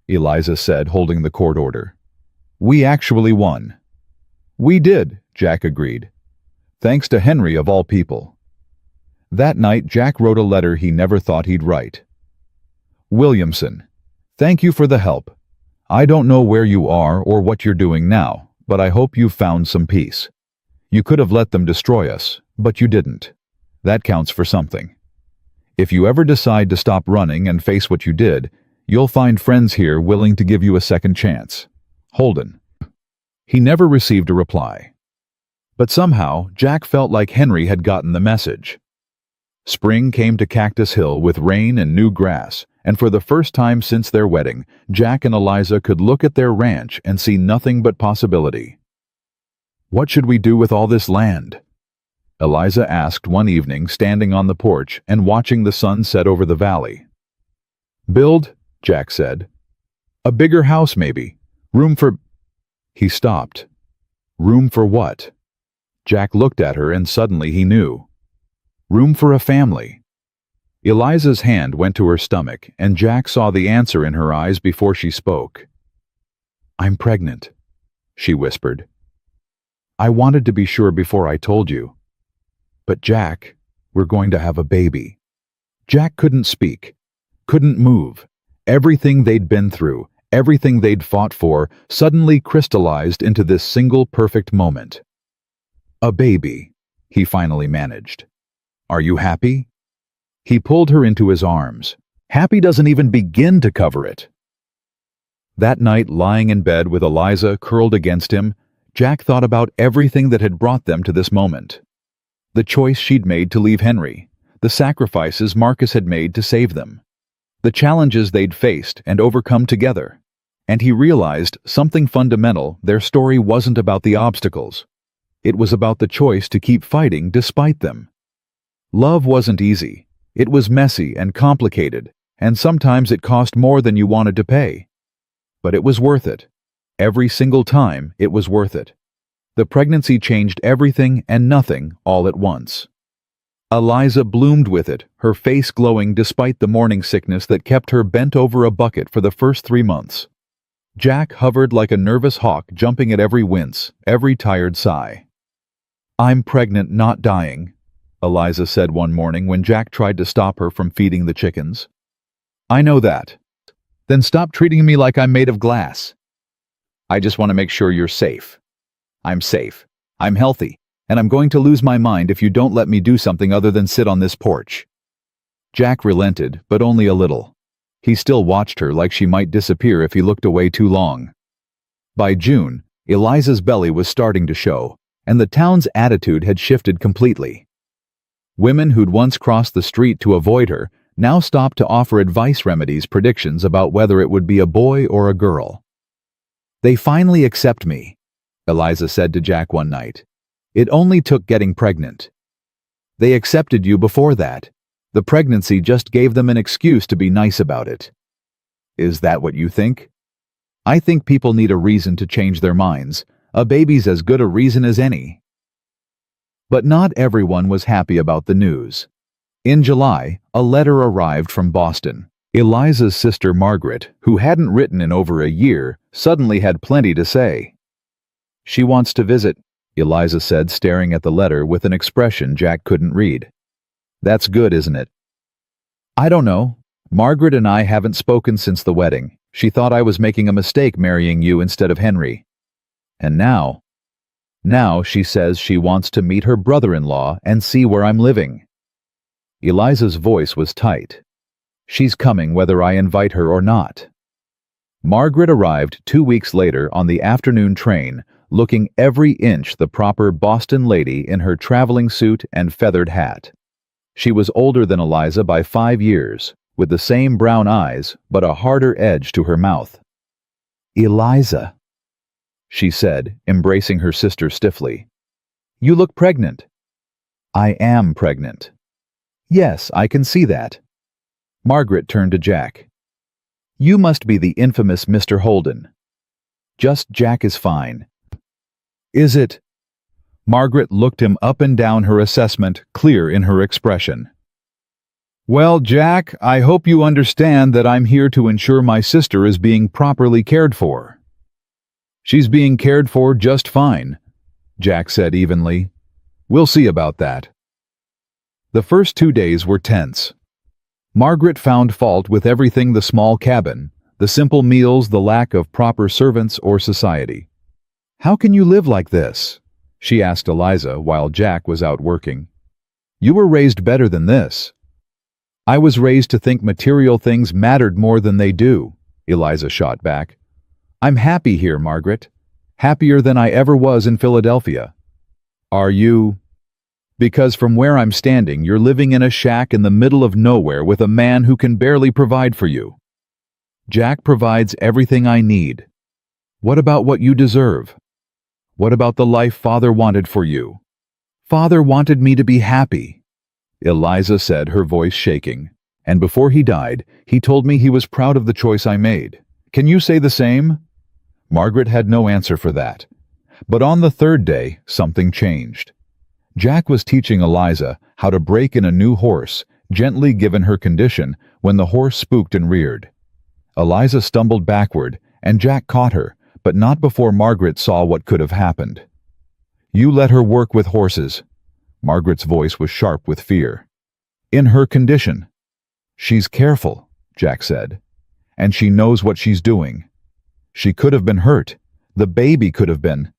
Eliza said, holding the court order. "We actually won." "We did," Jack agreed. "Thanks to Henry of all people." That night, Jack wrote a letter he never thought he'd write. "Williamson, thank you for the help. I don't know where you are or what you're doing now, but I hope you've found some peace. You could have let them destroy us, but you didn't. That counts for something. If you ever decide to stop running and face what you did, you'll find friends here willing to give you a second chance. Holden." He never received a reply. But somehow, Jack felt like Henry had gotten the message. Spring came to Cactus Hill with rain and new grass, and for the first time since their wedding, Jack and Eliza could look at their ranch and see nothing but possibility. "What should we do with all this land?" Eliza asked one evening, standing on the porch and watching the sun set over the valley. "Build," Jack said. "A bigger house, maybe. Room for—" He stopped. Room for what? Jack looked at her and suddenly he knew. Room for a family. Eliza's hand went to her stomach, and Jack saw the answer in her eyes before she spoke. "I'm pregnant," she whispered. "I wanted to be sure before I told you. But Jack, we're going to have a baby." Jack couldn't speak, couldn't move. Everything they'd been through, everything they'd fought for, suddenly crystallized into this single perfect moment. "A baby," he finally managed. "Are you happy?" He pulled her into his arms. Happy doesn't even begin to cover it. That night, lying in bed with Eliza curled against him, Jack thought about everything that had brought them to this moment. The choice she'd made to leave Henry, the sacrifices Marcus had made to save them, the challenges they'd faced and overcome together. And he realized something fundamental: their story wasn't about the obstacles. It was about the choice to keep fighting despite them. Love wasn't easy. It was messy and complicated, and sometimes it cost more than you wanted to pay. But it was worth it. Every single time, it was worth it. The pregnancy changed everything and nothing all at once. Eliza bloomed with it, her face glowing despite the morning sickness that kept her bent over a bucket for the first 3 months. Jack hovered like a nervous hawk, jumping at every wince, every tired sigh. "I'm pregnant, not dying," Eliza said one morning when Jack tried to stop her from feeding the chickens. "I know that. Then stop treating me like I'm made of glass. I just want to make sure you're safe. I'm safe. I'm healthy. And I'm going to lose my mind if you don't let me do something other than sit on this porch." Jack relented, but only a little. He still watched her like she might disappear if he looked away too long. By June, Eliza's belly was starting to show, and the town's attitude had shifted completely. Women who'd once crossed the street to avoid her now stopped to offer advice, remedies, predictions about whether it would be a boy or a girl. "They finally accept me," Eliza said to Jack one night. "It only took getting pregnant. They accepted you before that. The pregnancy just gave them an excuse to be nice about it." "Is that what you think?" "I think people need a reason to change their minds. A baby's as good a reason as any." But not everyone was happy about the news. In July, a letter arrived from Boston. Eliza's sister Margaret, who hadn't written in over a year, suddenly had plenty to say. "She wants to visit," Eliza said, staring at the letter with an expression Jack couldn't read. "That's good, isn't it?" "I don't know. Margaret and I haven't spoken since the wedding. She thought I was making a mistake marrying you instead of Henry. And now she says she wants to meet her brother-in-law and see where I'm living." Eliza's voice was tight. "She's coming whether I invite her or not." Margaret arrived 2 weeks later on the afternoon train, looking every inch the proper Boston lady in her traveling suit and feathered hat. She was older than Eliza by 5 years, with the same brown eyes but a harder edge to her mouth. "Eliza," she said, embracing her sister stiffly. "You look pregnant." "I am pregnant." "Yes, I can see that." Margaret turned to Jack. You must be the infamous Mr. Holden. Just Jack is fine. Is it? Margaret looked him up and down, her assessment clear in her expression. Well, Jack, I hope you understand that I'm here to ensure my sister is being properly cared for. She's being cared for just fine, Jack said evenly. We'll see about that. The first 2 days were tense. Margaret found fault with everything: the small cabin, the simple meals, the lack of proper servants or society. How can you live like this? She asked Eliza while Jack was out working. You were raised better than this. I was raised to think material things mattered more than they do, Eliza shot back. I'm happy here, Margaret. Happier than I ever was in Philadelphia. Are you? Because from where I'm standing, you're living in a shack in the middle of nowhere with a man who can barely provide for you. Jack provides everything I need. What about what you deserve? What about the life Father wanted for you? Father wanted me to be happy, Eliza said, her voice shaking. And before he died, he told me he was proud of the choice I made. Can you say the same? Margaret had no answer for that. But on the third day, something changed. Jack was teaching Eliza how to break in a new horse, gently given her condition, when the horse spooked and reared. Eliza stumbled backward, and Jack caught her, but not before Margaret saw what could have happened. You let her work with horses. Margaret's voice was sharp with fear. In her condition. She's careful, Jack said, and she knows what she's doing. She could have been hurt. The baby could have been.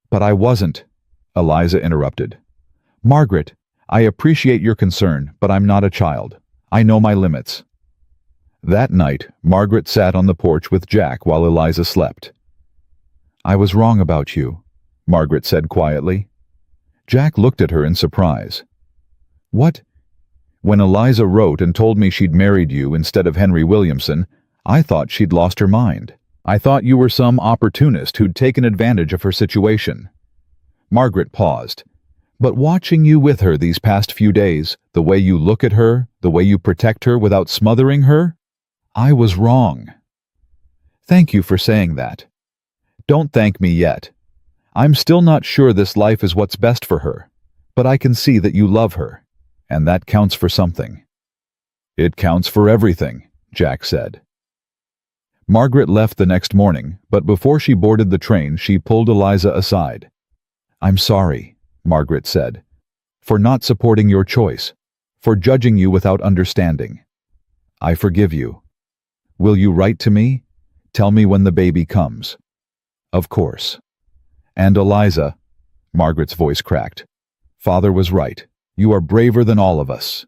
But I wasn't, Eliza interrupted. Margaret, I appreciate your concern, but I'm not a child. I know my limits. That night, Margaret sat on the porch with Jack while Eliza slept. I was wrong about you, Margaret said quietly. Jack looked at her in surprise. What? When Eliza wrote and told me she'd married you instead of Henry Williamson, I thought she'd lost her mind. I thought you were some opportunist who'd taken advantage of her situation. Margaret paused. But watching you with her these past few days, the way you look at her, the way you protect her without smothering her, I was wrong. Thank you for saying that. Don't thank me yet. I'm still not sure this life is what's best for her, but I can see that you love her, and that counts for something. It counts for everything, Jack said. Margaret left the next morning, but before she boarded the train, she pulled Eliza aside. I'm sorry, Margaret said, for not supporting your choice, for judging you without understanding. I forgive you. Will you write to me? Tell me when the baby comes. Of course. And Eliza, Margaret's voice cracked. Father was right. You are braver than all of us.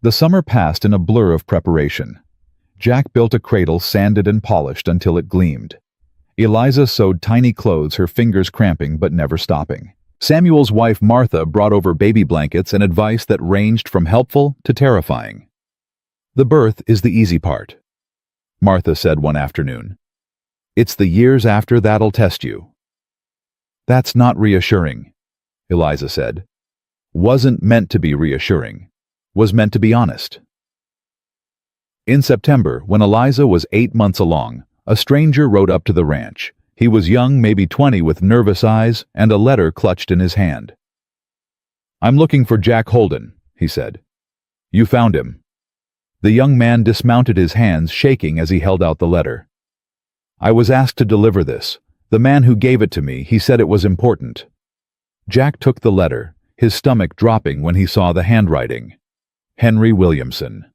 The summer passed in a blur of preparation. Jack built a cradle, sanded and polished until it gleamed. Eliza sewed tiny clothes, her fingers cramping but never stopping. Samuel's wife Martha brought over baby blankets and advice that ranged from helpful to terrifying. The birth is the easy part, Martha said one afternoon. It's the years after that'll test you. That's not reassuring, Eliza said. Wasn't meant to be reassuring. Was meant to be honest. In September, when Eliza was 8 months along, a stranger rode up to the ranch. He was young, maybe 20, with nervous eyes and a letter clutched in his hand. I'm looking for Jack Holden, he said. You found him. The young man dismounted, his hands shaking as he held out the letter. I was asked to deliver this. The man who gave it to me, he said it was important. Jack took the letter, his stomach dropping when he saw the handwriting. Henry Williamson.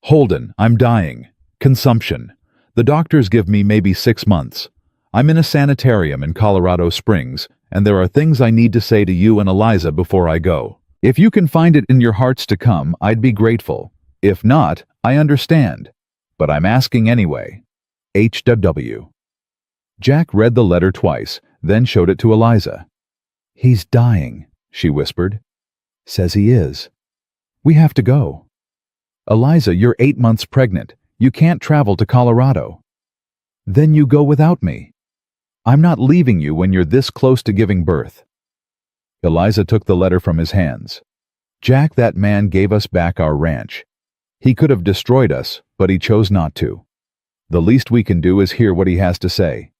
Holden, I'm dying. Consumption. The doctors give me maybe 6 months. I'm in a sanitarium in Colorado Springs, and there are things I need to say to you and Eliza before I go. If you can find it in your hearts to come, I'd be grateful. If not, I understand. But I'm asking anyway. H.W. Jack read the letter twice, then showed it to Eliza. He's dying, she whispered. Says he is. We have to go. Eliza, you're 8 months pregnant. You can't travel to Colorado. Then you go without me. I'm not leaving you when you're this close to giving birth. Eliza took the letter from his hands. Jack, that man gave us back our ranch. He could have destroyed us, but he chose not to. The least we can do is hear what he has to say.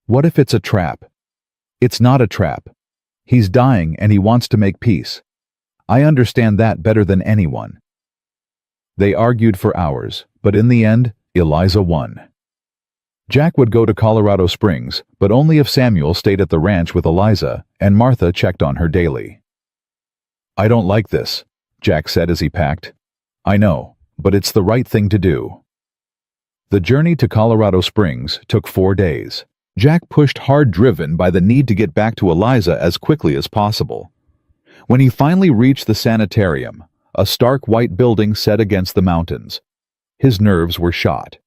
What if it's a trap? It's not a trap. He's dying and he wants to make peace. I understand that better than anyone. They argued for hours, but in the end, Eliza won. Jack would go to Colorado Springs, but only if Samuel stayed at the ranch with Eliza and Martha checked on her daily. "I don't like this," Jack said as he packed. "I know, but it's the right thing to do." The journey to Colorado Springs took 4 days. Jack pushed hard, driven by the need to get back to Eliza as quickly as possible. When he finally reached the sanitarium, a stark white building set against the mountains, his nerves were shot.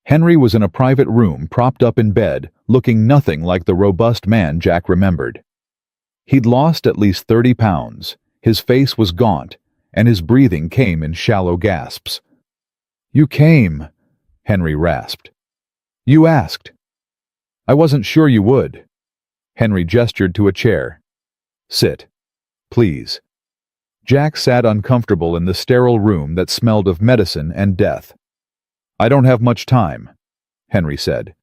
Henry was in a private room, propped up in bed, looking nothing like the robust man Jack remembered. He'd lost at least 30 pounds, his face was gaunt, and his breathing came in shallow gasps. "You came," Henry rasped. "You asked." "I wasn't sure you would." Henry gestured to a chair. "Sit. Please." Jack sat uncomfortable in the sterile room that smelled of medicine and death. "I don't have much time," Henry said.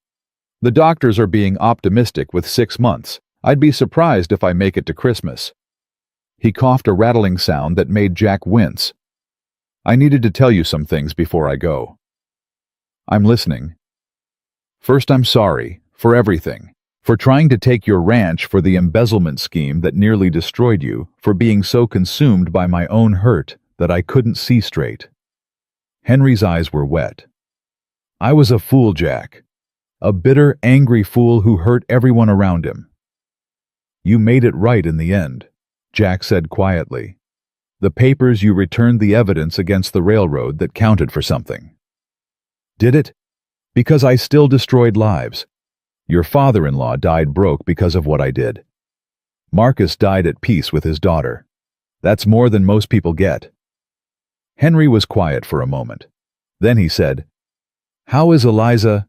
"The doctors are being optimistic with 6 months. I'd be surprised if I make it to Christmas." He coughed a rattling sound that made Jack wince. "I needed to tell you some things before I go." "I'm listening." "First, I'm sorry for everything. For trying to take your ranch, for the embezzlement scheme that nearly destroyed you, for being so consumed by my own hurt that I couldn't see straight." Henry's eyes were wet. "I was a fool, Jack. A bitter, angry fool who hurt everyone around him." "You made it right in the end," Jack said quietly. "The papers, you returned the evidence against the railroad that counted for something." "Did it? Because I still destroyed lives. Your father-in-law died broke because of what I did. Marcus died at peace with his daughter. That's more than most people get." Henry was quiet for a moment. Then he said, "How is Eliza?"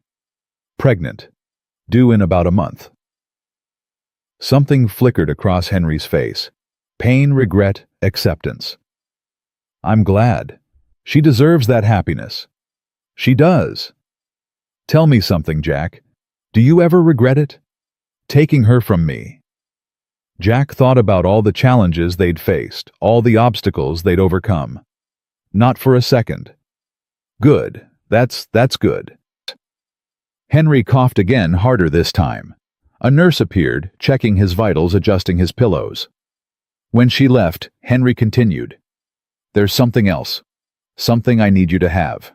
"Pregnant. Due in about a month." Something flickered across Henry's face. Pain, regret, acceptance. "I'm glad. She deserves that happiness." "She does." "Tell me something, Jack. Do you ever regret it? Taking her from me?" Jack thought about all the challenges they'd faced, all the obstacles they'd overcome. "Not for a second." "Good. That's good." Henry coughed again, harder this time. A nurse appeared, checking his vitals, adjusting his pillows. When she left, Henry continued, "There's something else. Something I need you to have."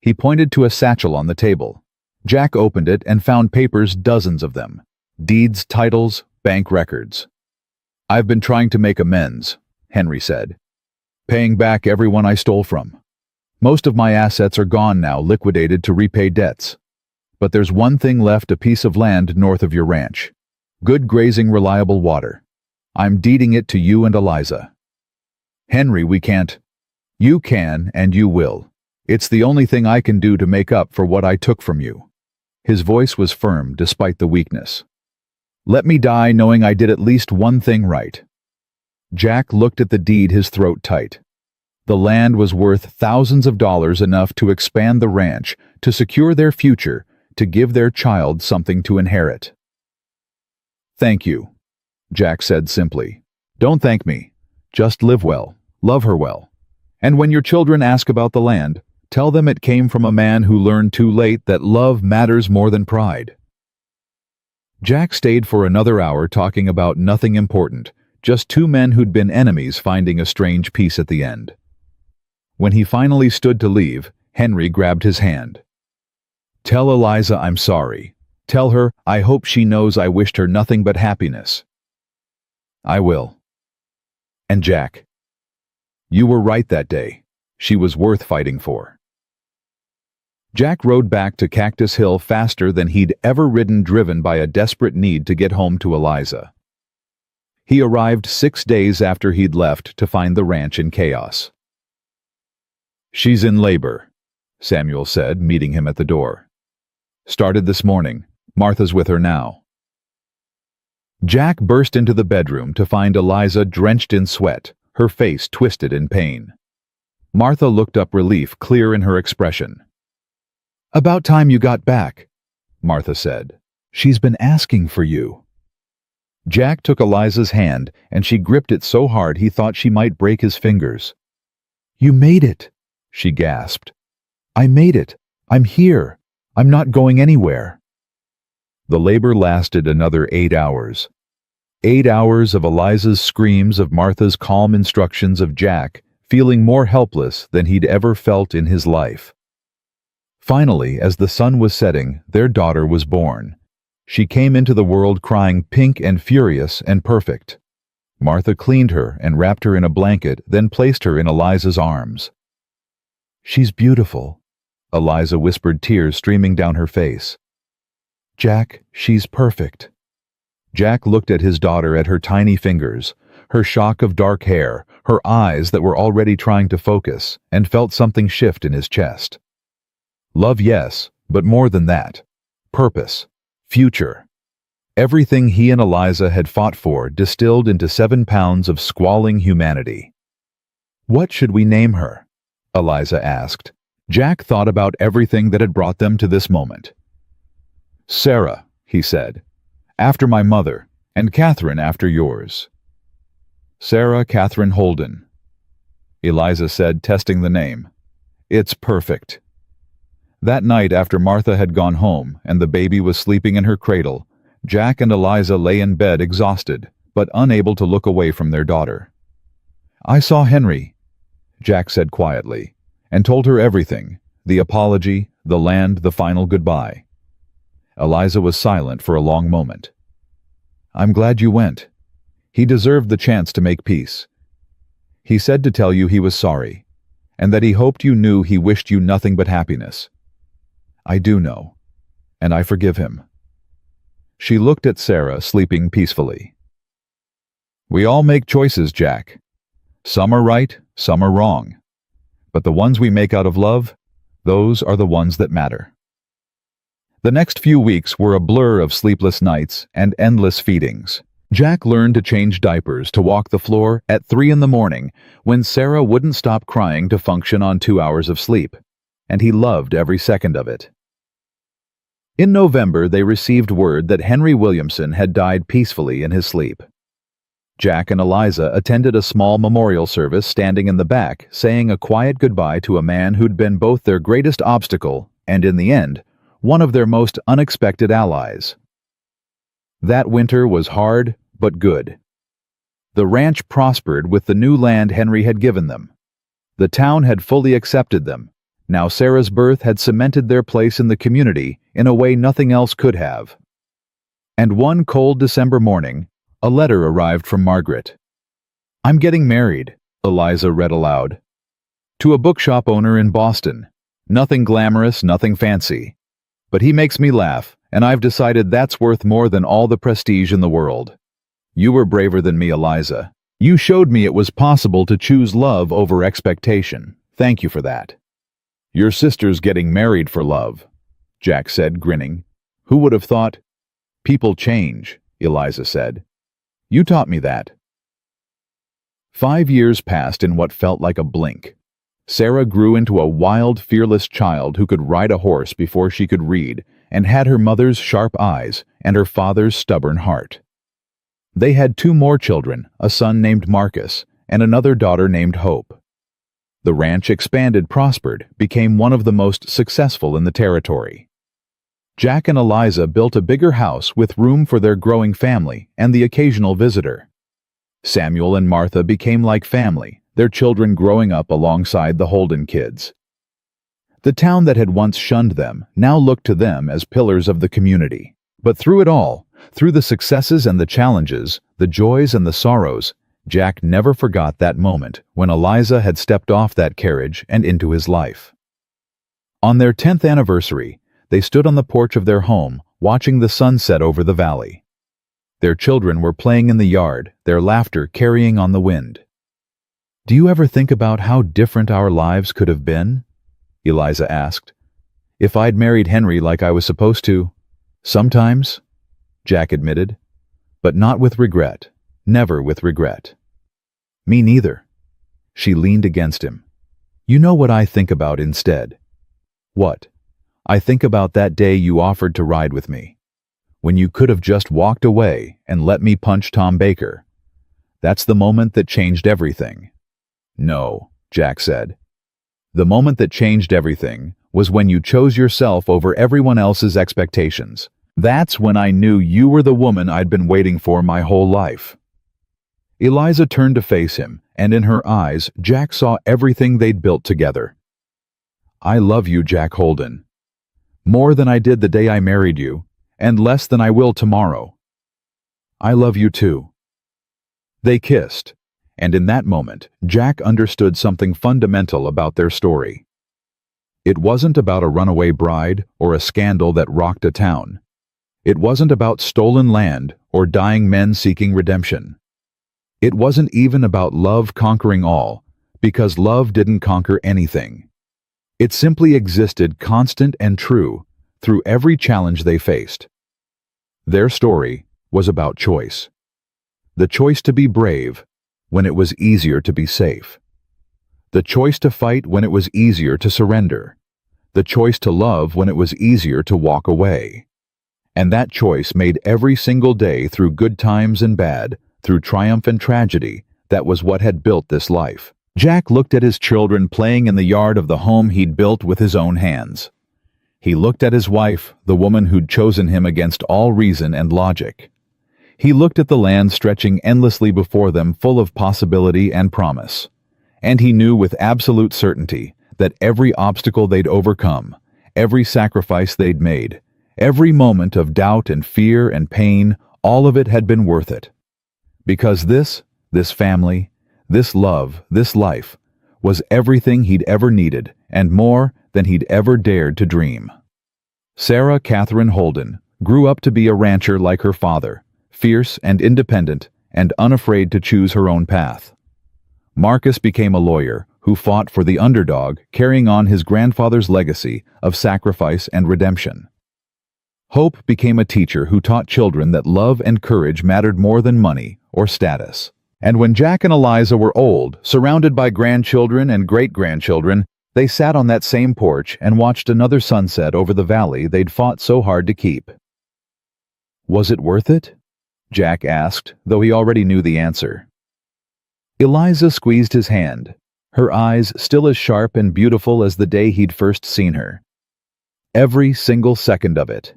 He pointed to a satchel on the table. Jack opened it and found papers, dozens of them. Deeds, titles, bank records. "I've been trying to make amends," Henry said. "Paying back everyone I stole from. Most of my assets are gone now, liquidated to repay debts. But there's one thing left, a piece of land north of your ranch. Good grazing, reliable water. I'm deeding it to you and Eliza." "Henry, we can't." "You can, and you will. It's the only thing I can do to make up for what I took from you." His voice was firm despite the weakness. "Let me die knowing I did at least one thing right." Jack looked at the deed, his throat tight. The land was worth thousands of dollars, enough to expand the ranch, to secure their future, to give their child something to inherit. "Thank you," Jack said simply. "Don't thank me. Just live well, love her well. And when your children ask about the land, tell them it came from a man who learned too late that love matters more than pride." Jack stayed for another hour talking about nothing important, just two men who'd been enemies finding a strange peace at the end. When he finally stood to leave, Henry grabbed his hand. "Tell Eliza I'm sorry. Tell her I hope she knows I wished her nothing but happiness." "I will." "And Jack, you were right that day. She was worth fighting for." Jack rode back to Cactus Hill faster than he'd ever ridden, driven by a desperate need to get home to Eliza. He arrived 6 days after he'd left to find the ranch in chaos. "She's in labor," Samuel said, meeting him at the door. "Started this morning. Martha's with her now." Jack burst into the bedroom to find Eliza drenched in sweat, her face twisted in pain. Martha looked up, relief clear in her expression. "About time you got back," Martha said. "She's been asking for you." Jack took Eliza's hand, and she gripped it so hard he thought she might break his fingers. "You made it," she gasped. "I made it. I'm here. I'm not going anywhere." The labor lasted another 8 hours. 8 hours of Eliza's screams, of Martha's calm instructions, of Jack feeling more helpless than he'd ever felt in his life. Finally, as the sun was setting, their daughter was born. She came into the world crying, pink and furious and perfect. Martha cleaned her and wrapped her in a blanket, then placed her in Eliza's arms. "She's beautiful," Eliza whispered, tears streaming down her face. "Jack, she's perfect." Jack looked at his daughter, at her tiny fingers, her shock of dark hair, her eyes that were already trying to focus, and felt something shift in his chest. Love, yes, but more than that. Purpose. Future. Everything he and Eliza had fought for distilled into 7 pounds of squalling humanity. "What should we name her?" Eliza asked. Jack thought about everything that had brought them to this moment. "Sarah," he said, "after my mother, and Catherine after yours." "Sarah Catherine Holden," Eliza said, testing the name. "It's perfect." That night, after Martha had gone home and the baby was sleeping in her cradle, Jack and Eliza lay in bed exhausted, but unable to look away from their daughter. "I saw Henry," Jack said quietly, and told her everything, the apology, the land, the final goodbye. Eliza was silent for a long moment. "I'm glad you went. He deserved the chance to make peace. He said to tell you he was sorry, and that he hoped you knew he wished you nothing but happiness. I do know, and I forgive him." She looked at Sarah, sleeping peacefully. "We all make choices, Jack. Some are right, some are wrong. But the ones we make out of love, those are the ones that matter." The next few weeks were a blur of sleepless nights and endless feedings. Jack learned to change diapers, to walk the floor at 3 in the morning, when Sarah wouldn't stop crying, to function on 2 hours of sleep, and he loved every second of it. In November, they received word that Henry Williamson had died peacefully in his sleep. Jack and Eliza attended a small memorial service, standing in the back, saying a quiet goodbye to a man who'd been both their greatest obstacle and, in the end, one of their most unexpected allies. That winter was hard, but good. The ranch prospered with the new land Henry had given them. The town had fully accepted them. Now Sarah's birth had cemented their place in the community in a way nothing else could have. And one cold December morning, a letter arrived from Margaret. "I'm getting married," Eliza read aloud. "To a bookshop owner in Boston. Nothing glamorous, nothing fancy. But he makes me laugh, and I've decided that's worth more than all the prestige in the world. You were braver than me, Eliza. You showed me it was possible to choose love over expectation. Thank you for that." "Your sister's getting married for love," Jack said, grinning. "Who would have thought?" "People change," Eliza said. "You taught me that." 5 years passed in what felt like a blink. Sarah grew into a wild, fearless child who could ride a horse before she could read, and had her mother's sharp eyes and her father's stubborn heart. They had 2 more children, a son named Marcus and another daughter named Hope. The ranch expanded, prospered, became one of the most successful in the territory. Jack and Eliza built a bigger house with room for their growing family and the occasional visitor. Samuel and Martha became like family, their children growing up alongside the Holden kids. The town that had once shunned them now looked to them as pillars of the community. But through it all, through the successes and the challenges, the joys and the sorrows, Jack never forgot that moment when Eliza had stepped off that carriage and into his life. On their 10th anniversary, they stood on the porch of their home, watching the sunset over the valley. Their children were playing in the yard, their laughter carrying on the wind. "Do you ever think about how different our lives could have been?" Eliza asked. "If I'd married Henry like I was supposed to?" "Sometimes," Jack admitted, "but not with regret. Never with regret." "Me neither." She leaned against him. You know what I think about instead? What? I think about that day you offered to ride with me, when you could have just walked away and let me punch Tom Baker. That's the moment that changed everything. No, Jack said. The moment that changed everything was when you chose yourself over everyone else's expectations. That's when I knew you were the woman I'd been waiting for my whole life. Eliza turned to face him, and in her eyes, Jack saw everything they'd built together. I love you, Jack Holden. More than I did the day I married you, and less than I will tomorrow. I love you too. They kissed, and in that moment, Jack understood something fundamental about their story. It wasn't about a runaway bride or a scandal that rocked a town. It wasn't about stolen land or dying men seeking redemption. It wasn't even about love conquering all, because love didn't conquer anything. It simply existed constant and true through every challenge they faced. Their story was about choice. The choice to be brave when it was easier to be safe. The choice to fight when it was easier to surrender. The choice to love when it was easier to walk away. And that choice made every single day through good times and bad, through triumph and tragedy, that was what had built this life. Jack looked at his children playing in the yard of the home he'd built with his own hands. He looked at his wife, the woman who'd chosen him against all reason and logic. He looked at the land stretching endlessly before them, full of possibility and promise. And he knew with absolute certainty that every obstacle they'd overcome, every sacrifice they'd made, every moment of doubt and fear and pain, all of it had been worth it. Because this family, this love, this life, was everything he'd ever needed and more than he'd ever dared to dream. Sarah Catherine Holden grew up to be a rancher like her father, fierce and independent and unafraid to choose her own path. Marcus became a lawyer who fought for the underdog, carrying on his grandfather's legacy of sacrifice and redemption. Hope became a teacher who taught children that love and courage mattered more than money or status. And when Jack and Eliza were old, surrounded by grandchildren and great-grandchildren, they sat on that same porch and watched another sunset over the valley they'd fought so hard to keep. Was it worth it? Jack asked, though he already knew the answer. Eliza squeezed his hand, her eyes still as sharp and beautiful as the day he'd first seen her. Every single second of it.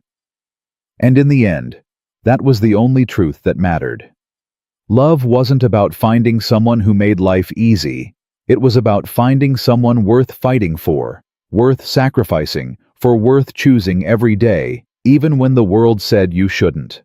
And in the end, that was the only truth that mattered. Love wasn't about finding someone who made life easy. It was about finding someone worth fighting for, worth sacrificing, worth choosing every day, even when the world said you shouldn't.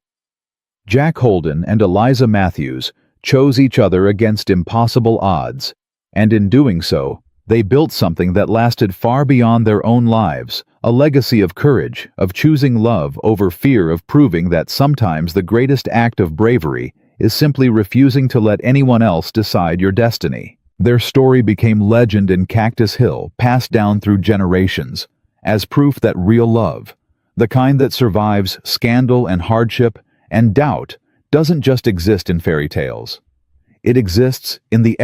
Jack Holden and Eliza Matthews chose each other against impossible odds, and in doing so, they built something that lasted far beyond their own lives, a legacy of courage, of choosing love over fear, of proving that sometimes the greatest act of bravery is simply refusing to let anyone else decide your destiny. Their story became legend in Cactus Hill, passed down through generations, as proof that real love, the kind that survives scandal and hardship and doubt, doesn't just exist in fairy tales. It exists in the